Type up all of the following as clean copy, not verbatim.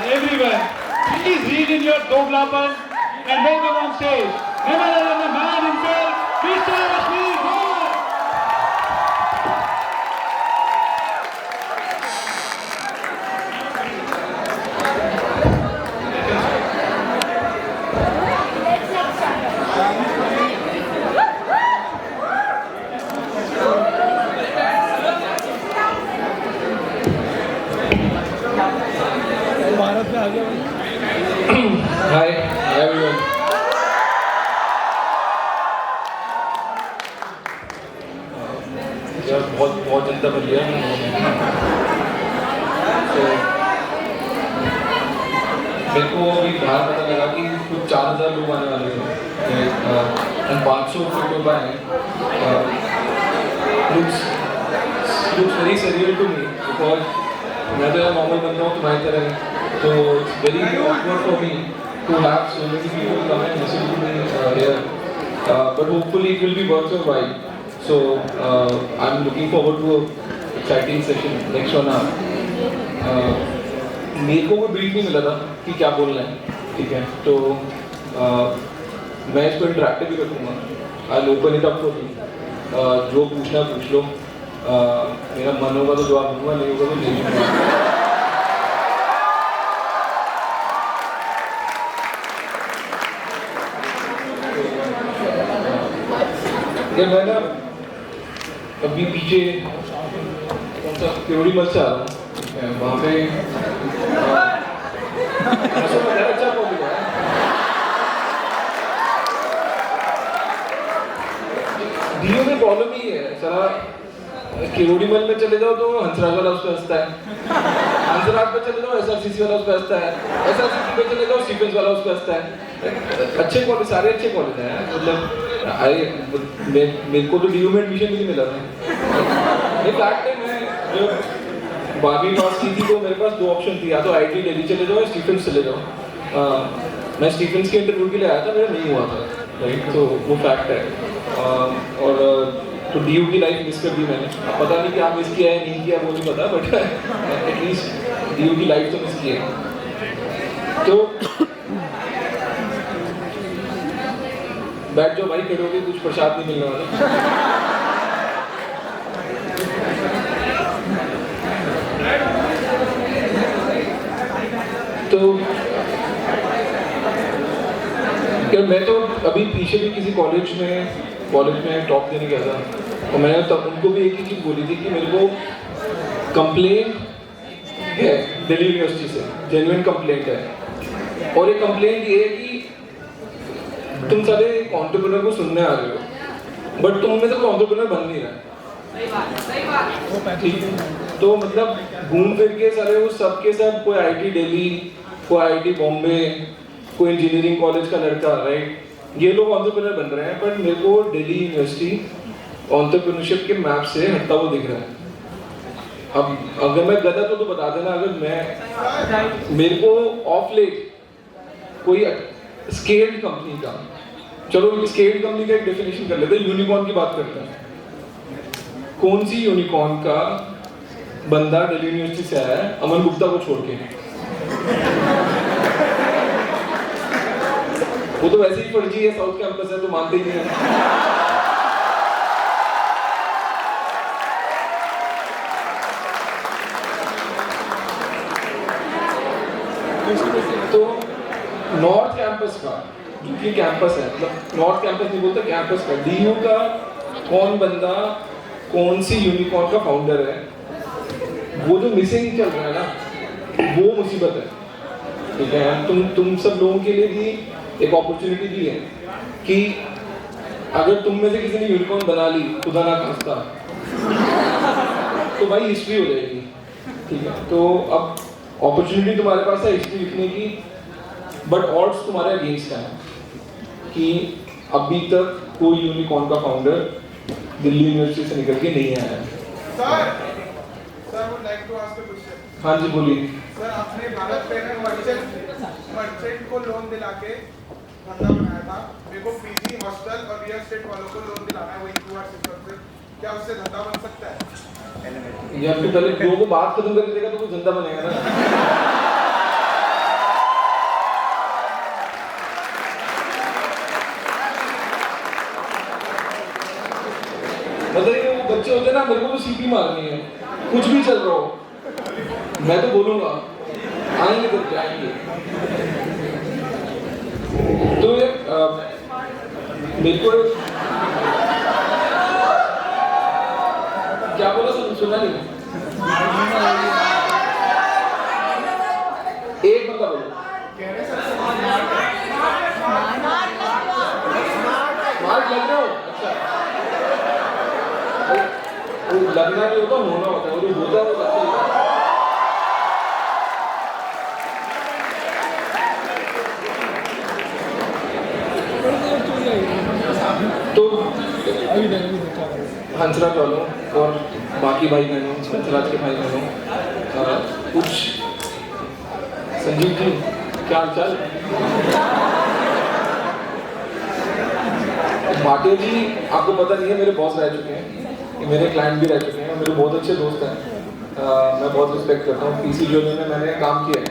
Everyone, please read in your Doblapan and welcome on stage. None other than the man himself, Mr. Rashmi Ghosh. Bharat में आ गया भाई। Hi everyone. यार बहुत चिंता कर लिया। तो मेरे को अभी बाहर पता लगा कि कुछ 4000 लोग आने वाले हैं, 500 लोग आए हैं। looks very surreal to me because मैं तो यार नॉर्मल बन रहा हूँ तुम्हारी तरह, तो it's very awkward for me to have so many people come and listen to me here. But hopefully it will be worth your while. So I'm looking forward to a exciting session next 1 hour. मेरे को कोई brief नहीं मिला था कि क्या बोलना है, ठीक है? तो मैं इसको इंटरेक्टिव भी रखूँगा। I'll open it up for you. जो पूछना पूछ लो। मेरा मन होगा तो जवाब दूंगा, नहीं होगा तो नहीं दूंगा। मैं ना अभी पीछे कौन सा केवड़ी मत से आ रहा हूँ, वहाँ पे अच्छा बोल रहा है। डीओ में प्रॉब्लम ही है सारा। केवड़ी मल में चले जाओ तो हंसराज वाला उस पर हंसता है, हंसराज पे चले जाओ एसआरसीसी वाला उस पर हंसता है, एसआरसीसी पे चले जाओ स्टीफेंस वाला उस पर हंसता है। अच्छे कॉलेज, सारे अच्छे कॉलेज हैं मतलब। मेरे को तो डीयू में एडमिशन भी नहीं मिला था। ये फैक्ट है। मैं जब 12वीं पास की थी तो मेरे पास 2 ऑप्शन थी, या तो आईटी दिल्ली चले जाओ या स्टीफेंस चले जाओ। मैं स्टीफेंस के इंटरव्यू के लिए आया था, मेरा नहीं हुआ था, राइट? तो वो फैक्ट है। और तो डीयू की लाइफ मिस कर दी मैंने। पता नहीं क्या मिस किया है, नहीं किया वो नहीं पता, बट एटलीस्ट डीयू की लाइफ तो मिस की है। तो बैठ जाओ भाई, खड़ोगे कुछ प्रसाद नहीं मिलने वाला। तो क्या मैं तो अभी पीछे भी किसी कॉलेज में टॉप देने गया था, और मैंने तब उनको भी एक ही चीज़ बोली थी कि मेरे को कंप्लेंट है दिल्ली यूनिवर्सिटी से, जेन्युइन कंप्लेंट है। और ये कंप्लेंट ये है कि तुम सारे एंटरप्रेन्योर को सुनने आ रहे हो, बट तुम में से कोई एंटरप्रेन्योर बन नहीं रहा। ठीक है, तो मतलब घूम फिर के सारे वो सब के सब, कोई आईटी दिल्ली, कोई आईटी बॉम्बे, कोई इंजीनियरिंग कॉलेज का लड़का, राइट? ये लोग एंटरप्रेन्योर बन रहे हैं, पर मेरे को दिल्ली यूनिवर्सिटी एंटरप्रेन्योरशिप के मैप से हटता हुआ दिख रहा है। अब अगर मैं गलत हूँ तो बता देना। अगर मेरे को ऑफ लेट कोई स्केल्ड कंपनी का, चलो स्केल्ड कंपनी का एक डेफिनेशन कर लेते हैं, यूनिकॉर्न की बात करते हैं। कौन सी यूनिकॉर्न का बंदा दिल्ली यूनिवर्सिटी से आया है अमन गुप्ता को छोड़ के? वो तो वैसे ही फर्जी है, साउथ कैंपस है, तो मानते ही नहीं है। तो नॉर्थ कैंपस का, जो कैंपस है, मतलब नॉर्थ कैंपस नहीं बोलते, कैंपस का, डीयू का कौन बंदा कौन सी यूनिकॉर्न का फाउंडर है, वो जो मिसिंग चल रहा है ना, वो मुसीबत है। ठीक है, तुम सब लोगों के लिए भी एक अपॉर्चुनिटी दी है कि अगर तुम में से किसी ने यूनिकॉर्न बना ली, खुदा ना खास्ता, तो भाई हिस्ट्री हो जाएगी। ठीक है, तो अब अपॉर्चुनिटी तुम्हारे पास है हिस्ट्री लिखने की, बट ऑड्स तुम्हारे अगेंस्ट है कि अभी तक कोई यूनिकॉर्न का फाउंडर दिल्ली यूनिवर्सिटी से निकल के नहीं आया है। Sir, would like to ask a question. हाँ जी बोलिए। सर, आपने भारत पे मर्चेंट को लोन दिला के धंधा बनाया था। मेरे को पीजी, हॉस्टल और रियल एस्टेट वालों को लोन दिलाना है, वही क्यूआर सिस्टम से। क्या उससे धंधा बन सकता है? या फिर पहले लोगों को बात खत्म कर देगा तो वो धंधा बनेगा ना। बच्चे होते हैं ना, मेरे को तो सीपी मारनी है, कुछ भी चल रहा हो मैं तो बोलूंगा आएंगे तो जाएंगे। तो ये मेरे को क्या बोला सुना नहीं, एक बंदा बोलो मार्क लग रहे हो। अच्छा वो लगना नहीं होता, होना होता है, वो जो होता है वो करते ही। तो हंसराज वालों और बाकी भाई बहनों, हंसराज के भाई बहनों, कुछ संजीव जी क्या हाल चाल? भाटिया जी आपको पता नहीं है, मेरे बॉस रह चुके हैं, मेरे क्लाइंट भी रह चुके हैं, मेरे बहुत अच्छे दोस्त हैं। मैं बहुत रिस्पेक्ट करता हूँ। पीसी ज्वेलरी में मैंने काम किया है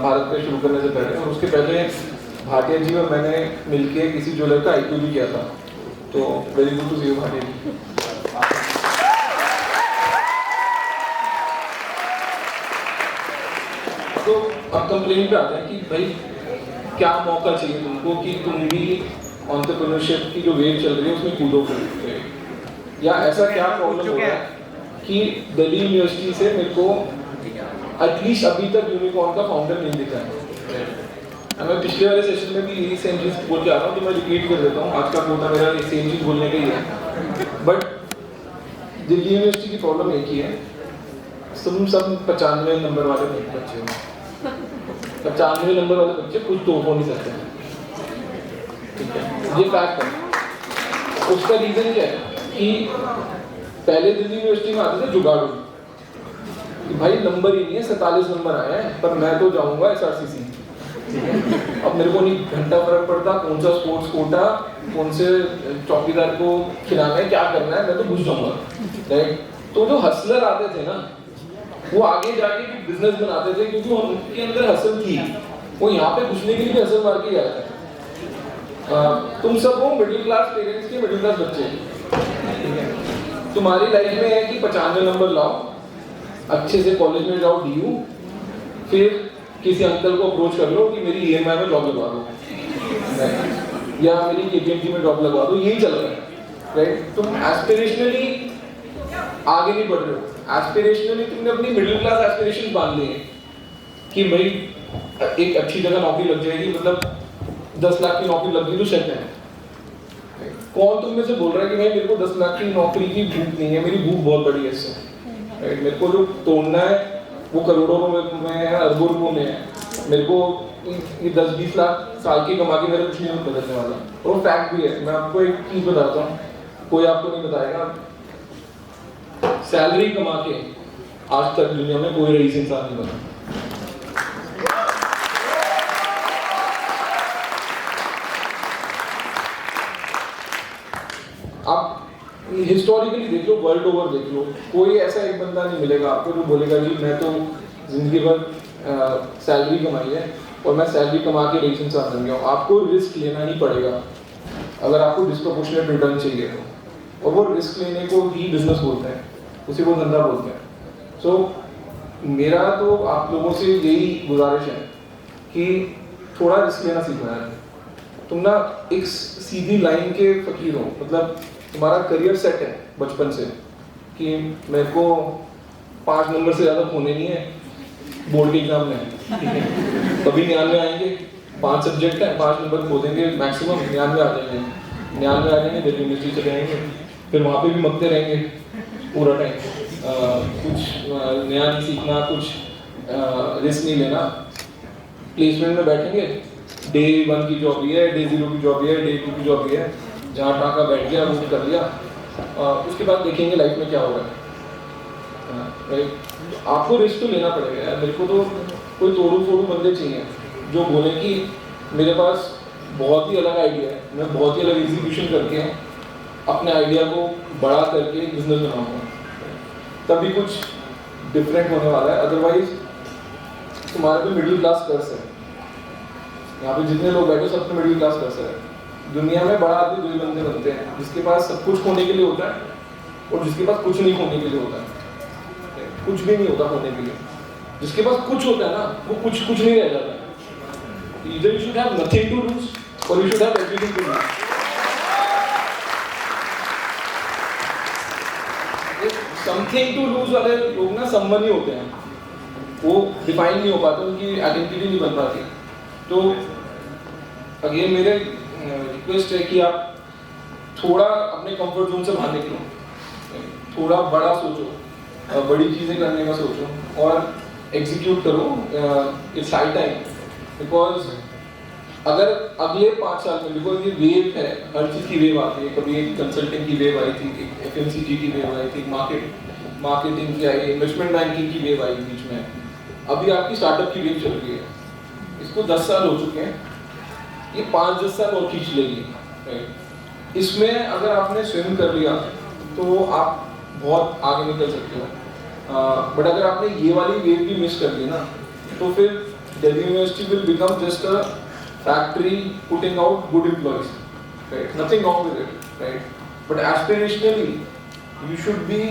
भारत में शुरू करने से पहले, और उसके पहले भाटिया जी और मैंने मिलके किसी ज्वेलर का आईक्यू भी किया था। तो very good to see you Bhatia ji. तो अब कंप्लेन पे आते हैं कि भाई क्या मौका चाहिए तुमको कि तुम भी एंटरप्रेन्योरशिप की जो वेव चल रही है उसमें कूदो, या ऐसा क्या प्रॉब्लम हो रहा है कि दिल्ली यूनिवर्सिटी से मेरे को एटलीस्ट अभी तक यूनिकॉर्न का फाउंडर नहीं दिखा है। मैं पिछले वाले सेशन में भी यही सेम चीज बोल के आ रहा हूँ, तो मैं रिपीट कर देता हूँ, आज का कोटा मेरा सेम चीज बोलने का ही है। बट दिल्ली यूनिवर्सिटी की प्रॉब्लम एक ही है, तुम सब 95 नंबर वाले बच्चे हो, 95 नंबर वाले बच्चे कुछ तो हो नहीं सकते, ठीक है, ये फैक्ट है। उसका रीजन क्या है कि पहले दिल्ली यूनिवर्सिटी में आते थे जुगाड़ू कि भाई नंबर ही नहीं है, 47 नंबर आए हैं पर मैं तो जाऊंगा SRCC। अब मेरे को नहीं घंटा फर्क पड़ता कौन सा स्पोर्ट्स कोटा, कौन से चौकीदार को खिलाना है, क्या करना है, मैं तो घुस जाऊंगा, राइट। तो जो हसलर आते थे ना, वो आगे जाके बिजनेस बनाते थे क्योंकि उनके अंदर हसल थी, वो यहाँ पे घुसने के लिए भी हसल मार के आया था। तुम सब हो मिडिल क्लास पेरेंट्स के मिडिल क्लास बच्चे, तुम्हारी लाइफ में है कि 95 नंबर लाओ, अच्छे से कॉलेज में जाओ DU, फिर किसी अंकल को अप्रोच कर लो कि मेरी EMI में जॉब लगवा दो, या मेरी KPMG में जॉब लगवा दो, यही चल रहा है, राइट। तुम एस्पिरेशनली आगे नहीं बढ़ रहे हो, एस्पिरेशनली तुमने अपनी मिडिल क्लास एस्पिरेशन बांध ली है कि भाई एक अच्छी जगह नौकरी लग जाएगी, मतलब 10 लाख की नौकरी लग गई तो सेट है। कौन तुम में से बोल रहा है कि भाई मेरे को 10 लाख की नौकरी की भूख नहीं है, मेरी भूख बहुत बड़ी है इससे, राइट। मेरे को जो तोड़ना है वो करोड़ों में है, अरबों रुपयों में है, मेरे को ये 10-20 लाख साल की कमा के मेरा कुछ नहीं बदलने वाला। और फैक्ट भी है, मैं आपको एक चीज बताता हूँ, कोई आपको नहीं बताएगा, सैलरी कमा के आज तक दुनिया में कोई रईस इंसान नहीं बना। आप हिस्टोरिकली देख लो, वर्ल्ड ओवर देख लो, कोई ऐसा एक बंदा नहीं मिलेगा आपको जो बोलेगा जी मैं तो जिंदगी भर सैलरी कमाई है और मैं सैलरी कमा के रईस इंसान बन गया हूँ। आपको रिस्क लेना ही पड़ेगा अगर आपको डिस्प्रोपोर्शनेट रिटर्न चाहिए तो, और वो रिस्क लेने को ही बिजनेस बोलते हैं, उसी को धंधा बोलते हैं। सो मेरा तो आप लोगों से यही गुजारिश है कि थोड़ा रिस्क लेना सीखना है। तुम ना एक सीधी लाइन के फकीर हो, मतलब तुम्हारा करियर सेट है बचपन से कि मेरे को 5 नंबर से ज़्यादा होने नहीं है बोर्ड के एग्जाम में, ठीक है, कभी 99 आएंगे, 5 सब्जेक्ट है, 5 नंबर खो देंगे मैक्सिमम, 99 आ जाएंगे, 99 आ जाएंगे, दिल्ली यूनिवर्सिटी चले जाएंगे, फिर वहाँ पे भी मगते रहेंगे पूरा टाइम, कुछ नया नहीं सीखना, कुछ रिस्क नहीं लेना, प्लेसमेंट में बैठेंगे, डे 1 की जॉब भी है, डे 0 की जॉब भी है, डे 2 की जॉब भी है, जहाँ टाका बैठ गया वो कर लिया, उसके बाद देखेंगे लाइफ में क्या हो रहा है। आपको रिस्क तो लेना पड़ेगा यार। मेरे को तो कोई तोड़ू फोड़ू बंदे चाहिए जो बोले कि मेरे पास बहुत ही अलग आइडिया है, मैं बहुत ही अलग एग्जीक्यूशन करके अपने आइडिया को बड़ा करके बिजनेस बनाऊंगा, तभी कुछ डिफरेंट होने वाला है। अदरवाइज तुम्हारे पे मिडिल क्लास कर्स है, यहाँ पे जितने लोग बैठे सब पे मिडिल क्लास कर्स है। दुनिया में बड़ा आदमी 2 बंदे बनते हैं, जिसके पास सब कुछ होने के लिए होता है और जिसके पास कुछ नहीं होने के लिए होता है, कुछ भी नहीं होता होने के लिए। जिसके पास कुछ होता है ना, वो कुछ नहीं रह जाता है। Either you should have nothing to lose or you should have everything to lose. Something to lose वाले लोग ना समवन ही होते हैं, वो डिफाइन नहीं हो पाते, उनकी आइडेंटिटी नहीं बन पाती। तो अगेन मेरे रिक्वेस्ट है कि आप थोड़ा अपने कंफर्ट जोन से बाहर निकलो, थोड़ा बड़ा सोचो, बड़ी चीज़ें करने का सोचो और एग्जीक्यूट करो। इट्स हाई टाइम, बिकॉज अगर अगले 5 साल में, बिकॉज ये वेव है, हर चीज़ की वेव आती है, कभी एक कंसल्टिंग की वेव आई थी, एक FMCG की वेव आई थी, मार्केटिंग की आई, इन्वेस्टमेंट बैंकिंग की वेव आई बीच में, अभी आपकी स्टार्टअप की वेव चल रही है। इसको 10 साल हो चुके हैं, ये 5-10 साल और खींच लेगी। इसमें अगर आपने स्विम कर लिया तो आप बहुत आगे निकल सकते हो, बट अगर आपने ये वाली वेव भी मिस कर ली ना, तो फिर Delhi university will become just a factory putting out good employees, right? Nothing wrong with it, right? But aspirationally, you should be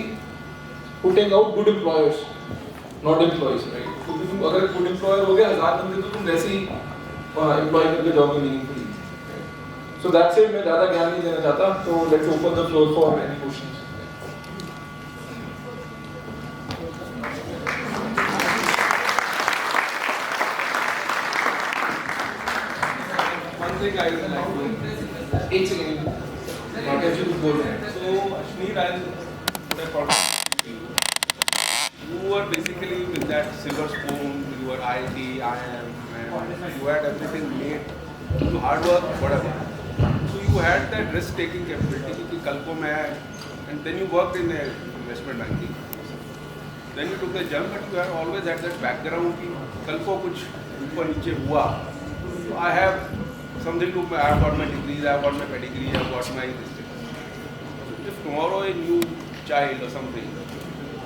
putting out good employers, not employees, right? तो तुम अगर good employer हो गया 1000 बंदे, तो तुम वैसे ही employ करके जाओगे meaningfully. So that's it. मैं ज़्यादा ज्ञान नहीं देना चाहता, तो let's open the floor for any questions. One thing I would like to. एक सेकंड, मार्केट जी कुछ बोल रहे हैं। So Ashneer, I'll put a problem. You were basically with that silver spoon, you were IIT, IIM, and you had everything made. Hard work, whatever. So you had that risk-taking capability कि कल को मैं, and then you worked in the investment banking. Then you took the jump, but you have always had that background कि कल को कुछ ऊपर नीचे हुआ. So I have something to. I have got my degrees, I have got my pedigree, I have got my this thing. If tomorrow a new child or something,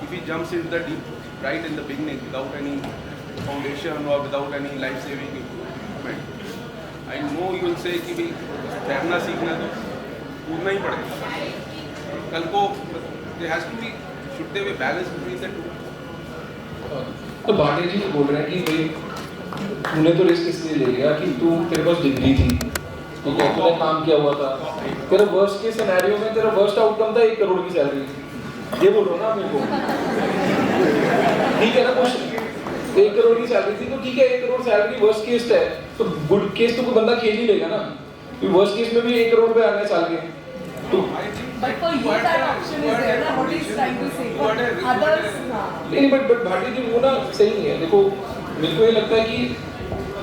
if he jumps into the deep right in the beginning without any foundation or without any life-saving equipment, I know you will say कि भाई तैरना सीखना तो कूदना ही पड़ेगा। कल को there has to be, should there be balance between the two? तो भाटिया जी बोल रहे हैं कि भाई तूने तो रिस्क इसलिए ले लिया कि तेरे पास डिग्री थी, ठीक है, तूने काम किया हुआ था, तेरा वर्स्ट के सिनेरियो में तेरा वर्स्ट आउटकम था 1 करोड़ की सैलरी। ये बोल रहे हो ना मेरे को, ठीक है ना? कुछ 1 करोड़ की सैलरी थी तो ठीक है, 1 करोड़ सैलरी वर्स्ट केस है, तो गुड केस तो कोई बंदा खेल ही लेगा ना। वर्स्ट केस में भी 1 करोड़ पे आने साल के तो But for you that option is there ना, what he's trying to say. For others, नहीं, बट भाटिया जी वो ना सही नहीं है। देखो मेरे को ये लगता है कि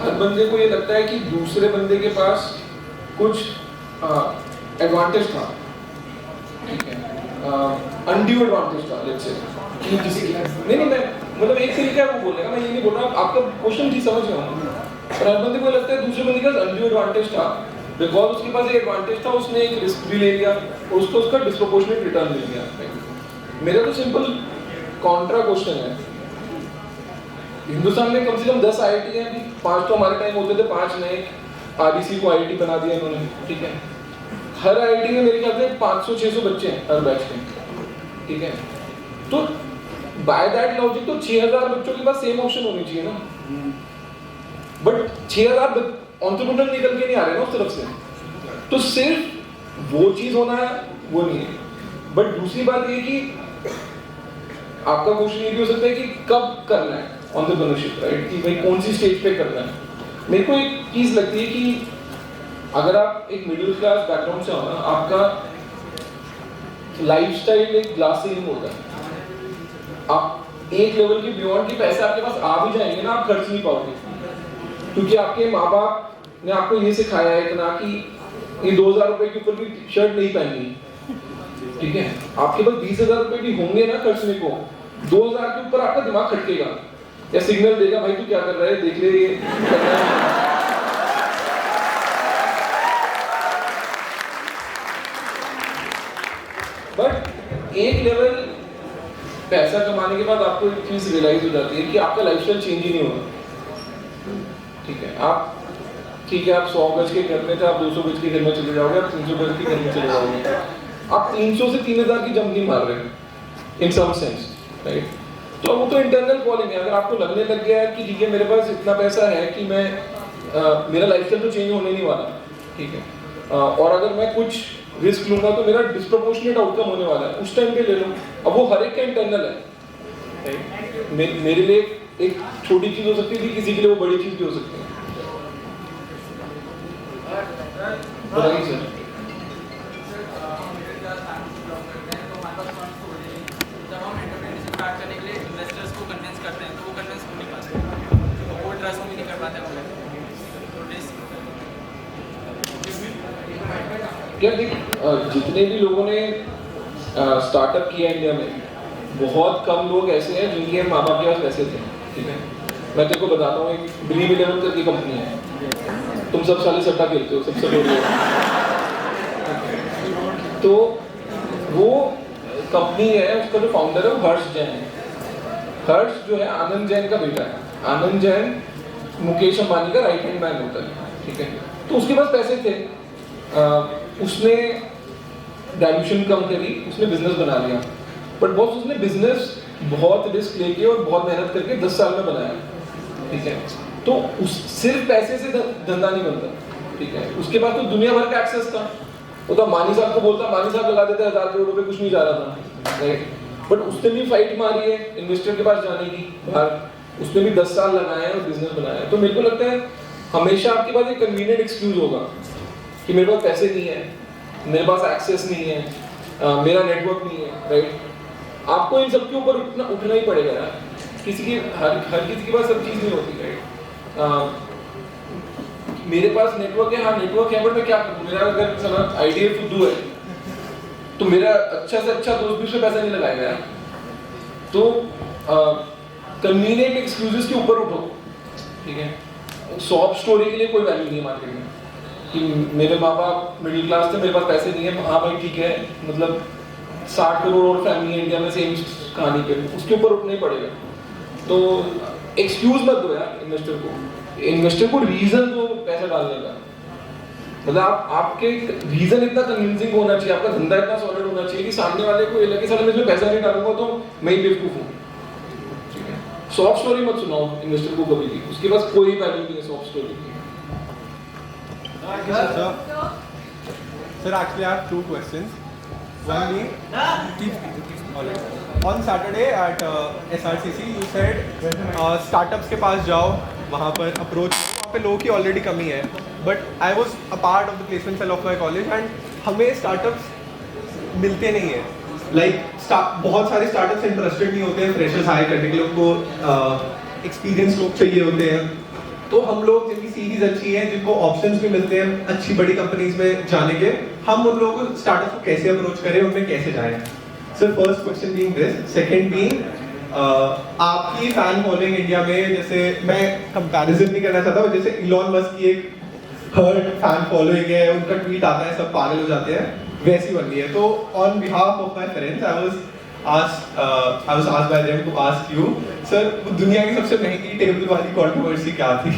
हर बंदे को ये लगता है कि दूसरे बंदे के पास कुछ एडवांटेज था, ठीक है, अनड्यू एडवांटेज था, लेट्स से कि किसी नहीं मैं मतलब एक तरीका है वो बोलने का, मैं ये नहीं बोल रहा, आपका क्वेश्चन ठीक समझ गया हूँ। पर हर बंदे को लगता है दूसरे बंदे के पास अनड्यू एडवांटेज था, बिकॉज उसके पास एक एडवांटेज था, उसने एक रिस्क भी ले लिया और उसको उसका डिस्प्रोपोर्शनेट रिटर्न मिल गया। मेरा तो सिंपल कॉन्ट्रा क्वेश्चन है, हिंदुस्तान में कम से कम 10 IIT हैं, अभी 5 तो हमारे टाइम होते थे, 5 नए RBC को IIT बना दिया इन्होंने, ठीक है। हर IIT में मेरे ख्याल से 500-600 बच्चे हैं हर बैच के, ठीक है। तो बाय दैट लॉजिक तो 6000 बच्चों के पास सेम ऑप्शन होनी चाहिए ना, बट 6000 एंटरप्रेन्योर निकल के नहीं आ रहे ना उस तरफ से, तो सिर्फ वो चीज होना है वो नहीं है। बट दूसरी बात ये कि आपका क्वेश्चन ये भी हो सकता है कि कब करना है एंटरप्रेन्योरशिप, राइट, कि भाई कौन सी स्टेज पे करना है। मेरे को एक चीज लगती है कि अगर आप एक मिडिल क्लास बैकग्राउंड से हो ना, आपका लाइफस्टाइल एक ग्लास सीलिंग होता है, आप एक लेवल के बियॉन्ड के पैसे आपके पास आ भी जाएंगे ना, आप खर्च नहीं पाओगे, क्योंकि आपके माँ बाप ने आपको ये सिखाया है इतना कि ये 2000 रुपए के ऊपर भी शर्ट नहीं पहननी, ठीक है। आपके पास 20,000 रुपए भी होंगे ना खर्चने को, 2000 के ऊपर आपका दिमाग खटकेगा या सिग्नल देगा, भाई तू क्या कर रहा है, देख ले ये करना है। बट एक लेवल पैसा कमाने के बाद आपको एक चीज रियलाइज हो जाती है कि आपका लाइफस्टाइल चेंज ही नहीं होगा, ठीक है। आप ठीक है, आप 100 गज के घर में थे, आप 200 गज के घर में चले जाओगे, आप 300 गज के घर में चले जाओगे, आप 300 से 3000 की जंप नहीं मार रहे इन सम सेंस, राइट? तो वो तो इंटरनल कॉलिंग है। अगर आपको लगने लग गया है कि ठीक है मेरे पास इतना पैसा है कि मैं मेरा लाइफस्टाइल तो चेंज होने नहीं वाला, ठीक है, और अगर मैं कुछ रिस्क लूंगा तो मेरा डिस्प्रोपोर्शनेट आउटकम होने वाला है, उस टाइम पे ले लो। अब वो हर एक का इंटरनल है, राइट? मेरे लिए एक छोटी चीज हो सकती थी, किसी के लिए वो बड़ी चीज भी हो सकती है। बताइए सर। जब हम एंटरप्रेन्योरशिप स्टार्ट करने के लिए इन्वेस्टर्स को कन्विंस करते हैं तो वो कन्विंस हो नहीं पाते, वो ट्रस्ट भी नहीं कर पाते हम लोग। क्या देख, जितने भी लोगों ने स्टार्टअप किया इंडिया में, बहुत कम लोग ऐसे हैं जिनके माँ बाप के पास पैसे थे, ठीक है? मैं तेरे को बताता हूँ, एक ड्रीम 11 करके कंपनी है, तुम सब साले सट्टा खेलते हो, सबसे लोग। तो वो कंपनी है, उसका जो फाउंडर है वो हर्ष जैन है। हर्ष जो है आनंद जैन का बेटा है। आनंद जैन मुकेश अंबानी का राइट हैंड मैन होता है, ठीक है? तो उसके पास पैसे थे, उसने डाइल्यूशन कम करी, उसने बिजनेस बना लिया। बट बॉस उसने बिजनेस बहुत रिस्क लेके और बहुत मेहनत करके 10 साल में बनाया, ठीक है? तो उस सिर्फ पैसे से धंधा नहीं बनता, ठीक है? उसके बाद तो दुनिया भर का एक्सेस था। वो तो मानी साहब को बोलता, मानी साहब लगा देते 1000 करोड़ रुपए, कुछ नहीं जा रहा था, राइट? बट उसने भी फाइट मारी है इन्वेस्टर के पास जाने की बाहर, उसने भी 10 साल लगाए और बिजनेस बनाया है। तो मेरे को लगता है हमेशा आपके पास एक कन्वीनियंट एक्सक्यूज होगा कि मेरे पास पैसे नहीं है, मेरे पास एक्सेस नहीं है, मेरा नेटवर्क नहीं है, राइट? आपको इन सब के ऊपर उठना ही पड़ेगा यार। किसी की हर किसी के पास सब चीज़ नहीं होती, राइट? मेरे पास नेटवर्क है, हाँ नेटवर्क है, बट मैं क्या करूँ? मेरा अगर चला आइडिया फुद्दू है तो मेरा अच्छा से अच्छा दोस्त भी उसमें पैसा नहीं लगाएगा यार। तो कन्वीनियंट एक्सक्यूजेस के ऊपर उठो, ठीक है? सॉफ्ट स्टोरी के लिए कोई वैल्यू नहीं है मार्केट में कि मेरे माँ बाप मिडिल क्लास थे, मेरे पास पैसे नहीं है। हाँ भाई ठीक है, मतलब 60 करोड़ और फैमिली इंडिया में सेम कहानी पे, उसके ऊपर उठना ही पड़ेगा। तो एक्सक्यूज मत दो यार इन्वेस्टर को रीजन दो पैसा डालने का। मतलब आपके रीजन इतना कन्विंसिंग होना चाहिए, आपका धंधा इतना सॉलिड होना चाहिए कि सामने वाले को ये लगे साले मैं इसमें पैसा नहीं डालूंगा तो मैं ही बेवकूफ हूँ, ठीक है? सॉफ्ट स्टोरी मत सुनाओ इन्वेस्टर को कभी भी, उसके पास कोई वैल्यू नहीं है सॉफ्ट स्टोरी की। Sir, actually I have 2 questions. One being, on Saturday at SRCC you said startups के पास जाओ, वहाँ पर अप्रोच, वहाँ पे लोगों की ऑलरेडी कमी है। But I was a part of the placement cell of my college and हमें स्टार्टअप्स मिलते नहीं है। बहुत सारे स्टार्टअप्स इंटरेस्टेड नहीं होते हैं फ्रेशर्स हायर करने के लिए, उनको एक्सपीरियंस लोग चाहिए होते हैं। तो हम लोग जिनकी सीरीज अच्छी है, जिनको ऑप्शंस भी मिलते हैं अच्छी बड़ी कंपनीज में जाने के, हम उन लोगों को स्टार्टअप को कैसे अप्रोच करें, उनमें कैसे जाएं? Sir first question being this. Second being, आपकी फैन फॉलोइंग इंडिया में, जैसे मैं कंपैरिजन नहीं करना चाहता, जैसे इलॉन मस्क की एक हर्ड फैन फॉलोइंग है, उनका ट्वीट आता है सब पागल हो जाते हैं, वैसी बन रही है। तो on behalf of my friends I was asked by them to ask you, sir, वो दुनिया की सबसे महंगी टेबल वाली कंट्रोवर्सी क्या थी?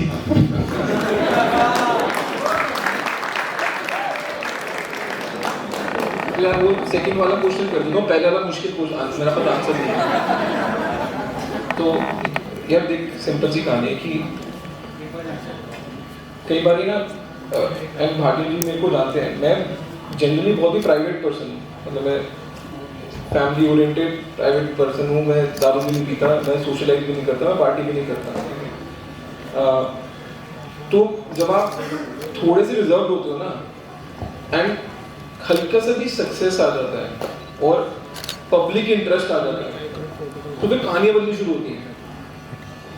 यार वो सेकंड वाला क्वेश्चन कर दूंगा, पहले वाला मुश्किल क्वेश्चन मेरा पता आंसर नहीं है। तो यार देख, सिंपल सी कहानी है कि कई बार ना एंड भाटी जी मेरे को जानते हैं, मैं जनरली बहुत ही प्राइवेट पर्सन हूँ, मतलब मैं फैमिली ओरिएंटेड प्राइवेट पर्सन हूँ। मैं दारू भी नहीं पीता, मैं सोशलाइज भी नहीं करता, मैं पार्टी भी नहीं करता। तो जब आप थोड़े से रिजर्व होते हो ना, एंड हल्का सा भी सक्सेस आ जाता है और पब्लिक इंटरेस्ट आ जाता है, तो फिर कहानियाँ बननी शुरू होती हैं,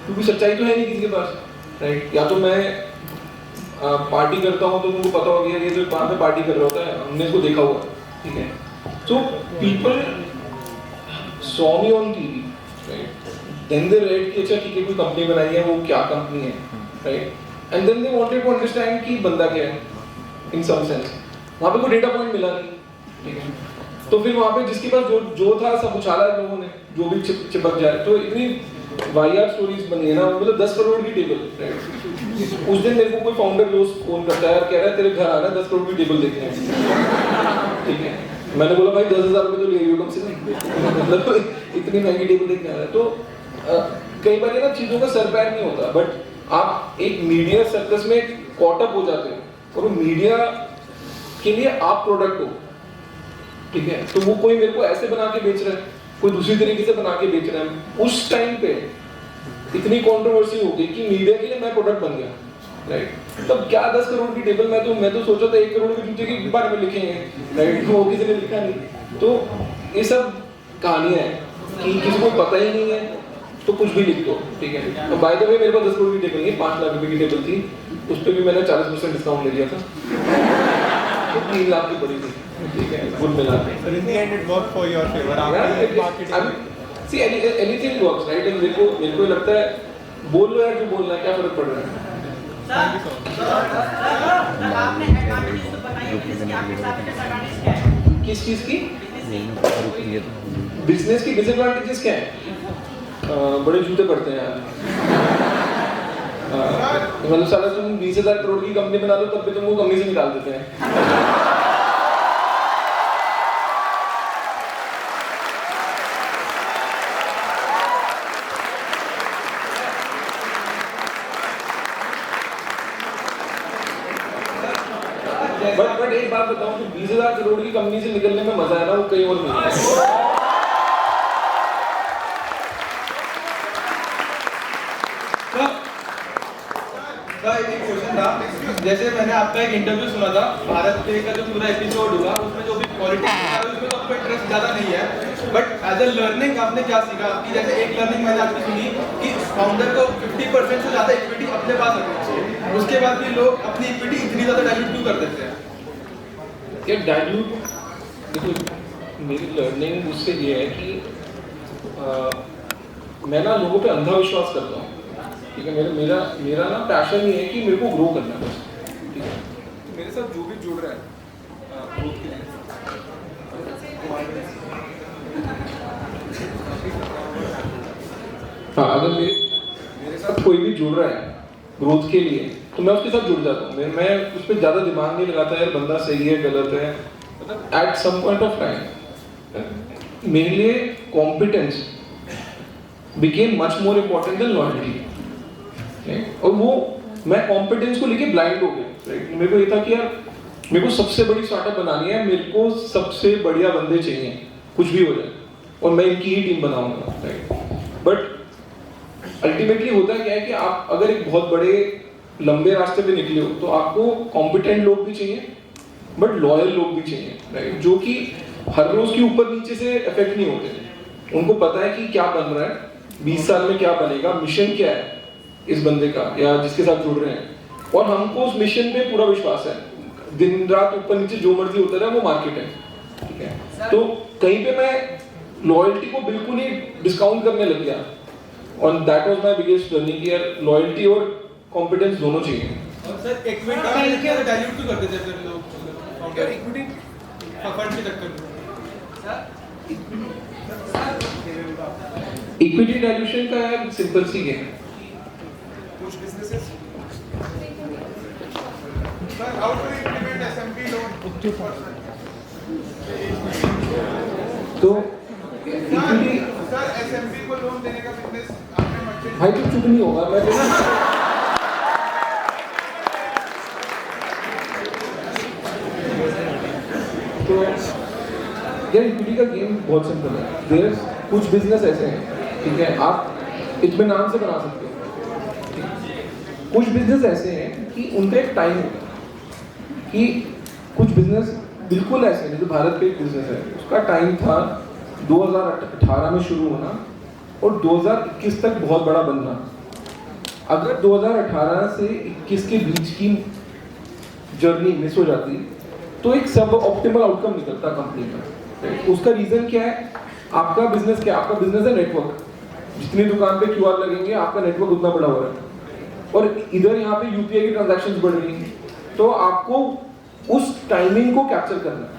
क्योंकि सच्चाई तो है नहीं किसी के पास, राइट? या तो मैं पार्टी करता हूँ तो तुमको पता हो गया ये तो कहाँ पे पार्टी कर रहा होता है, हमने इसको देखा हुआ, ठीक है? So people saw me on TV, right? Then they read कि अच्छा ठीक है कोई कंपनी बनाई है, वो क्या कंपनी है, right? And then they wanted to understand कि बंदा क्या है, in some sense. वहाँ पे कोई डेटा पॉइंट मिला नहीं, ठीक है? तो फिर वहाँ पे जिसके पास जो था सब उछाला लोगों ने, जो भी चिपक जाए। तो इतनी वाहियात स्टोरीज बनी है ना, मतलब 10 करोड़ की टेबल, राइट? उस दिन मेरे को कोई फाउंडर दोस्त फोन करता है, कह रहा है तेरे घर आना 10 करोड़ की टेबल देखने, ठीक है? मैंने बोला भाई 10,000 रुपये तो ले रही हो कम से कम, मतलब इतनी महंगी टेबल देखने आ रहा है। तो कई बार ये ना चीज़ों का सर पैर नहीं होता, बट आप एक मीडिया सर्कस में कॉट अप हो जाते हैं और वो मीडिया के लिए आप प्रोडक्ट हो, ठीक है। तो वो कोई मेरे को ऐसे बना के बेच रहा है, कोई दूसरी तरीके से बना के बेच रहा है। उस टाइम पे इतनी कंट्रोवर्सी हो गई कि मीडिया के लिए मैं प्रोडक्ट बन गया, राइट। तब क्या 10 करोड़ की टेबल, मैं तो सोचा था 1 करोड़ के जूते के बारे में लिखेंगे, राइट, वो किसी ने लिखा नहीं। तो ये सब कहानियां हैं कि किसी को पता ही नहीं है तो कुछ भी लिख दो, ठीक है। तो बाय द वे मेरे पास 10 करोड़ की टेबल नहीं, 5 लाख रुपए की टेबल थी, उस पर भी मैंने 40% डिस्काउंट ले लिया था, तो 3 लाख की पड़ी थी, ठीक है, कुल मिला के। But in the end it worked for your favor. See, anything works, right? And मेरे को लगता है बोल लो यार जो बोलना है, क्या फर्क पड़ रहा है। आपने एडवांटेजेस तो बताई हैं, इसकी आपके साथ डिसएडवांटेज क्या है? किस चीज की? बिजनेस की डिसएडवांटेजेस क्या है? बड़े जूते पड़ते हैं यार। मतलब साला तुम 20,000 करोड़ की कंपनी बना लो तब भी तुमको कंपनी से निकाल देते हैं। बट एक बात बताऊं, तो 20,000 करोड़ की कंपनी से निकलने में मजा है ना, वो कहीं और नहीं है। एक क्वेश्चन था, जैसे मैंने आपका एक इंटरव्यू सुना था, भारत पे का जो पूरा एपिसोड हुआ उसमें जो भी पॉलिटिक्स है उसमें तो आपको इंटरेस्ट ज़्यादा नहीं है, बट एज अ लर्निंग आपने क्या सीखा? कि जैसे एक लर्निंग मैंने आपकी सुनी कि फाउंडर को 50% से ज़्यादा इक्विटी अपने पास रखनी चाहिए, उसके बाद भी लोग अपनी इक्विटी इतनी ज़्यादा डाइल्यूट क्यों कर देते हैं? क्या डाइल्यूट? देखो मेरी लर्निंग उससे ये है कि मैं ना लोगों पे अंधा विश्वास करता हूँ, ठीक है। मेरा ना पैशन ये है कि मेरे को ग्रो करना है बस, ठीक है। मेरे साथ जो भी जुड़ रहा है ग्रोथ के लिए, हाँ, अगर मेरे साथ कोई भी जुड़ रहा है ग्रोथ के लिए तो मैं उसके साथ जुड़ जाता हूँ। मैं उस पर ज़्यादा दिमाग नहीं लगाता यार बंदा सही है गलत है। मतलब at some point of time मेरे लिए competence became much more important than loyalty, और वो मैं कॉम्पिटेंस को लेके ब्लाइंड हो गया, राइट। मेरे को ये था कि यार मेरे को सबसे बड़ी स्टार्टअप बनानी है, मेरे को सबसे बढ़िया बंदे चाहिए, कुछ भी हो जाए, और मैं इनकी ही टीम बनाऊंगा, राइट। बट अल्टीमेटली होता क्या है कि आप अगर एक बहुत बड़े लंबे रास्ते पे निकले हो तो आपको कॉम्पिटेंट लोग भी चाहिए बट लॉयल लोग भी चाहिए, राइट, जो कि हर रोज के ऊपर नीचे से इफेक्ट नहीं होते। उनको पता है कि क्या बन रहा है, 20 साल में क्या बनेगा, मिशन क्या है इस बंदे का या जिसके साथ जुड़ रहे हैं, और हमको उस मिशन पे पूरा विश्वास है। दिन रात ऊपर नीचे जो मर्जी होता रहे, वो मार्केट है, ठीक है। तो कहीं पे मैं लॉयल्टी को बिल्कुल ही डिस्काउंट करने लग गया, और that was my biggest learning कि यार लॉयल्टी और कॉम्पिटेंस दोनों चाहिए। और सर इक्विटी क्या डाइल्यूट क्यों करते थे फिर लोग फाउंडर? इक्विटी फंड के चक्कर में इक्विटी डाइल्यूशन का यार सिंपल सी गेम है। कुछ businesses Sir, how to implement SMP loan? तो Sir, SMP को लोन देने का बिजनेस आपने मर्चेंट भाई तो चुप नहीं होगा मैं तो यार इक्विटी का गेम बहुत सिंपल है। देयर कुछ बिजनेस ऐसे हैं, ठीक है, आप इत्मीनान से बना सकते हो। कुछ बिजनेस ऐसे हैं कि उनका एक टाइम होता है, कि कुछ बिजनेस बिल्कुल ऐसे हैं। जैसे भारत पे एक बिजनेस है, उसका टाइम था 2018 में शुरू होना और 2021 तक बहुत बड़ा बनना। अगर 2018 से 21 के बीच की जर्नी मिस हो जाती तो एक सब ऑप्टिमल आउटकम निकलता कंपनी का। उसका रीजन क्या है? आपका बिजनेस क्या है? आपका बिजनेस है नेटवर्क। जितनी दुकान पे क्यूआर लगेंगे आपका नेटवर्क उतना बड़ा हो रहा है, और इधर यहाँ पे यूपीआई की ट्रांजैक्शंस बढ़ रही हैं, तो आपको उस टाइमिंग को कैप्चर करना है,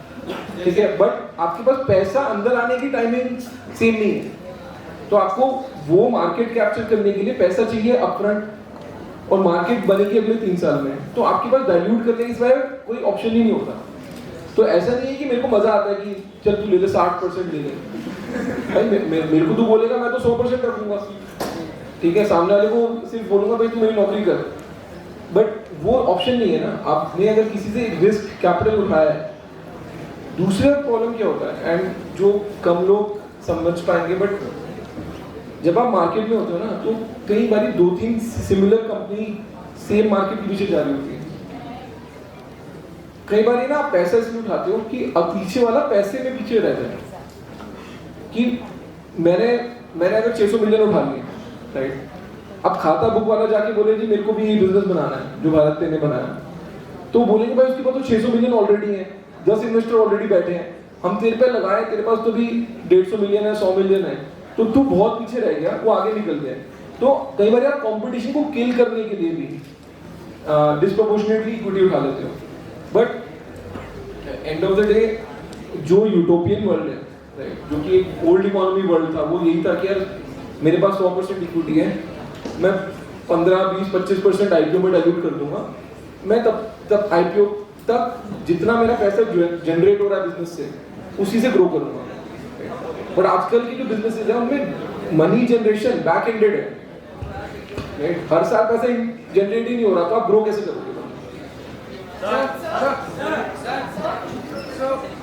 ठीक है। बट आपके पास पैसा अंदर आने की टाइमिंग सेम नहीं है, तो आपको वो मार्केट कैप्चर करने के लिए पैसा चाहिए अपफ्रंट, और मार्केट बनेगी अगले 3 साल में, तो आपके पास डाइल्यूट करने के सिवाय कोई ऑप्शन ही नहीं होता। तो ऐसा नहीं है कि मेरे को मजा आता है कि चल तू ले ले 60% ले ले भाई, मेरे को तू बोलेगा मैं तो 100% रखूंगा, ठीक है, सामने वाले को सिर्फ बोलूंगा भाई तू मेरी नौकरी कर, बट वो ऑप्शन नहीं है ना। आपने अगर किसी से रिस्क कैपिटल उठाया है, दूसरा प्रॉब्लम क्या होता है एंड जो कम लोग समझ पाएंगे, बट जब आप मार्केट में होते हो ना तो कई बार 2-3 सिमिलर कंपनी सेम मार्केट के पीछे जा रही होती है। कई बार ना आप पैसा इसलिए उठाते हो कि अब पीछे वाला पैसे में पीछे रह जाए, कि मैंने अगर 600 मिलियन उठा लिए, राइट, अब खाता बुक वाला जाके बोले जी मेरे को भी ये बिजनेस बनाना है जो भारत पे ने बनाया, तो बोलेंगे भाई उसके पास तो 600 मिलियन ऑलरेडी है, 10 इन्वेस्टर ऑलरेडी बैठे हैं, हम तेरे पे लगाए, तेरे पास तो भी 150 मिलियन है, 100 मिलियन है, तो तू बहुत पीछे रह गया, वो आगे निकल गया। तो कई बार आप कंपटीशन को किल करने के लिए भी डिस्प्रोपोर्शनेटली इक्विटी उठा लेते हो, but end of the day जो यूटोपियन वर्ल्ड है, राइट, जो कि एक ओल्ड इकोनॉमी वर्ल्ड था, वो यही था कि यार मेरे पास 100% इक्विटी है, मैं 15-20-25% आईपीओ में डाइल्यूट कर दूंगा, मैं तब आईपीओ तक जितना मेरा पैसा जनरेट हो रहा है बिजनेस से उसी से ग्रो करूंगा। बट आजकल की जो बिजनेसेस है उनमें मनी जनरेशन बैक एंडेड है, राइट, हर साल पैसा जनरेट ही नहीं हो रहा, तो आप ग्रो कैसे करोगे?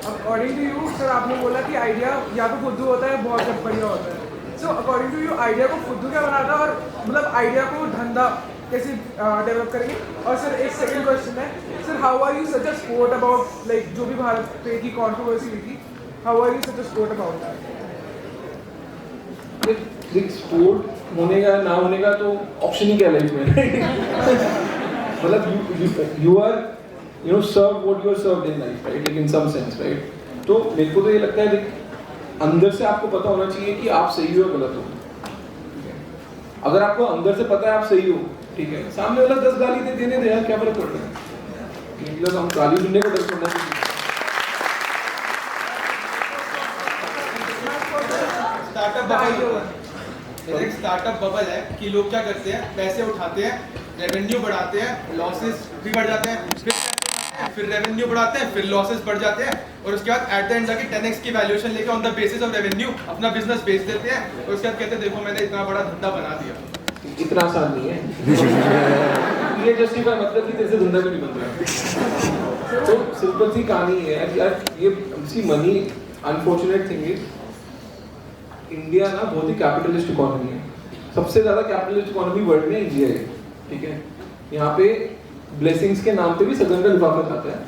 अकॉर्डिंग टू यू सर, आपने बोला कि आइडिया या तो फुद्दू होता है बहुत जब बढ़िया होता है, so according to you idea को फुद्दू क्या बनाता है, और मतलब आइडिया को धंधा कैसे डेवलप करेंगे? और सर एक सेकंड क्वेश्चन है sir, how are you such a sport about like जो भी भारत पे की कंट्रोवर्सी हुई थी, how are you such a sport about that? देख, स्पोर्ट होने का ना होने का तो ऑप्शन ही क्या लाइफ में मतलब you are serve what you are served in life, right, in some sense, right. तो मेरे को तो ये लगता है देख, अंदर से आपको पता होना चाहिए कि आप सही हो या गलत हो। अगर आपको अंदर से पता है आप सही हो, ठीक है, सामने वाला 10 गाली देने दे यार, क्या फर्क पड़ता है, मतलब हम गाली सुनने को डर पड़ना चाहिए। एक स्टार्टअप बबल है कि लोग क्या करते हैं, पैसे उठाते हैं, रेवेन्यू बढ़ाते हैं, लॉसेस भी बढ़ जाते हैं, फिर रेवेन्यू बढ़ाते हैं, फिर लॉसेस बढ़ जाते हैं, और उसके बाद एट द एंड जाके 10x की वैल्यूएशन लेके on the basis of revenue अपना बिजनेस बेच देते हैं, और उसके बाद कहते हैं देखो मैंने इतना बड़ा धंधा बना दिया। इतना आसान नहीं है ये जस्टिफाई मतलब कि तेरे से धंधा भी नहीं बन रहा। तो सिंपल सी कहानी है यार, ये see money, unfortunate thing is India ना बहुत ही कैपिटलिस्ट इकोनॉमी है, सबसे ज्यादा कैपिटलिस्ट इकोनॉमी वर्ल्ड में इंडिया है, ठीक है। यहाँ पे ब्लेसिंग्स के नाम पे भी सदन का लिफाफा खाता है,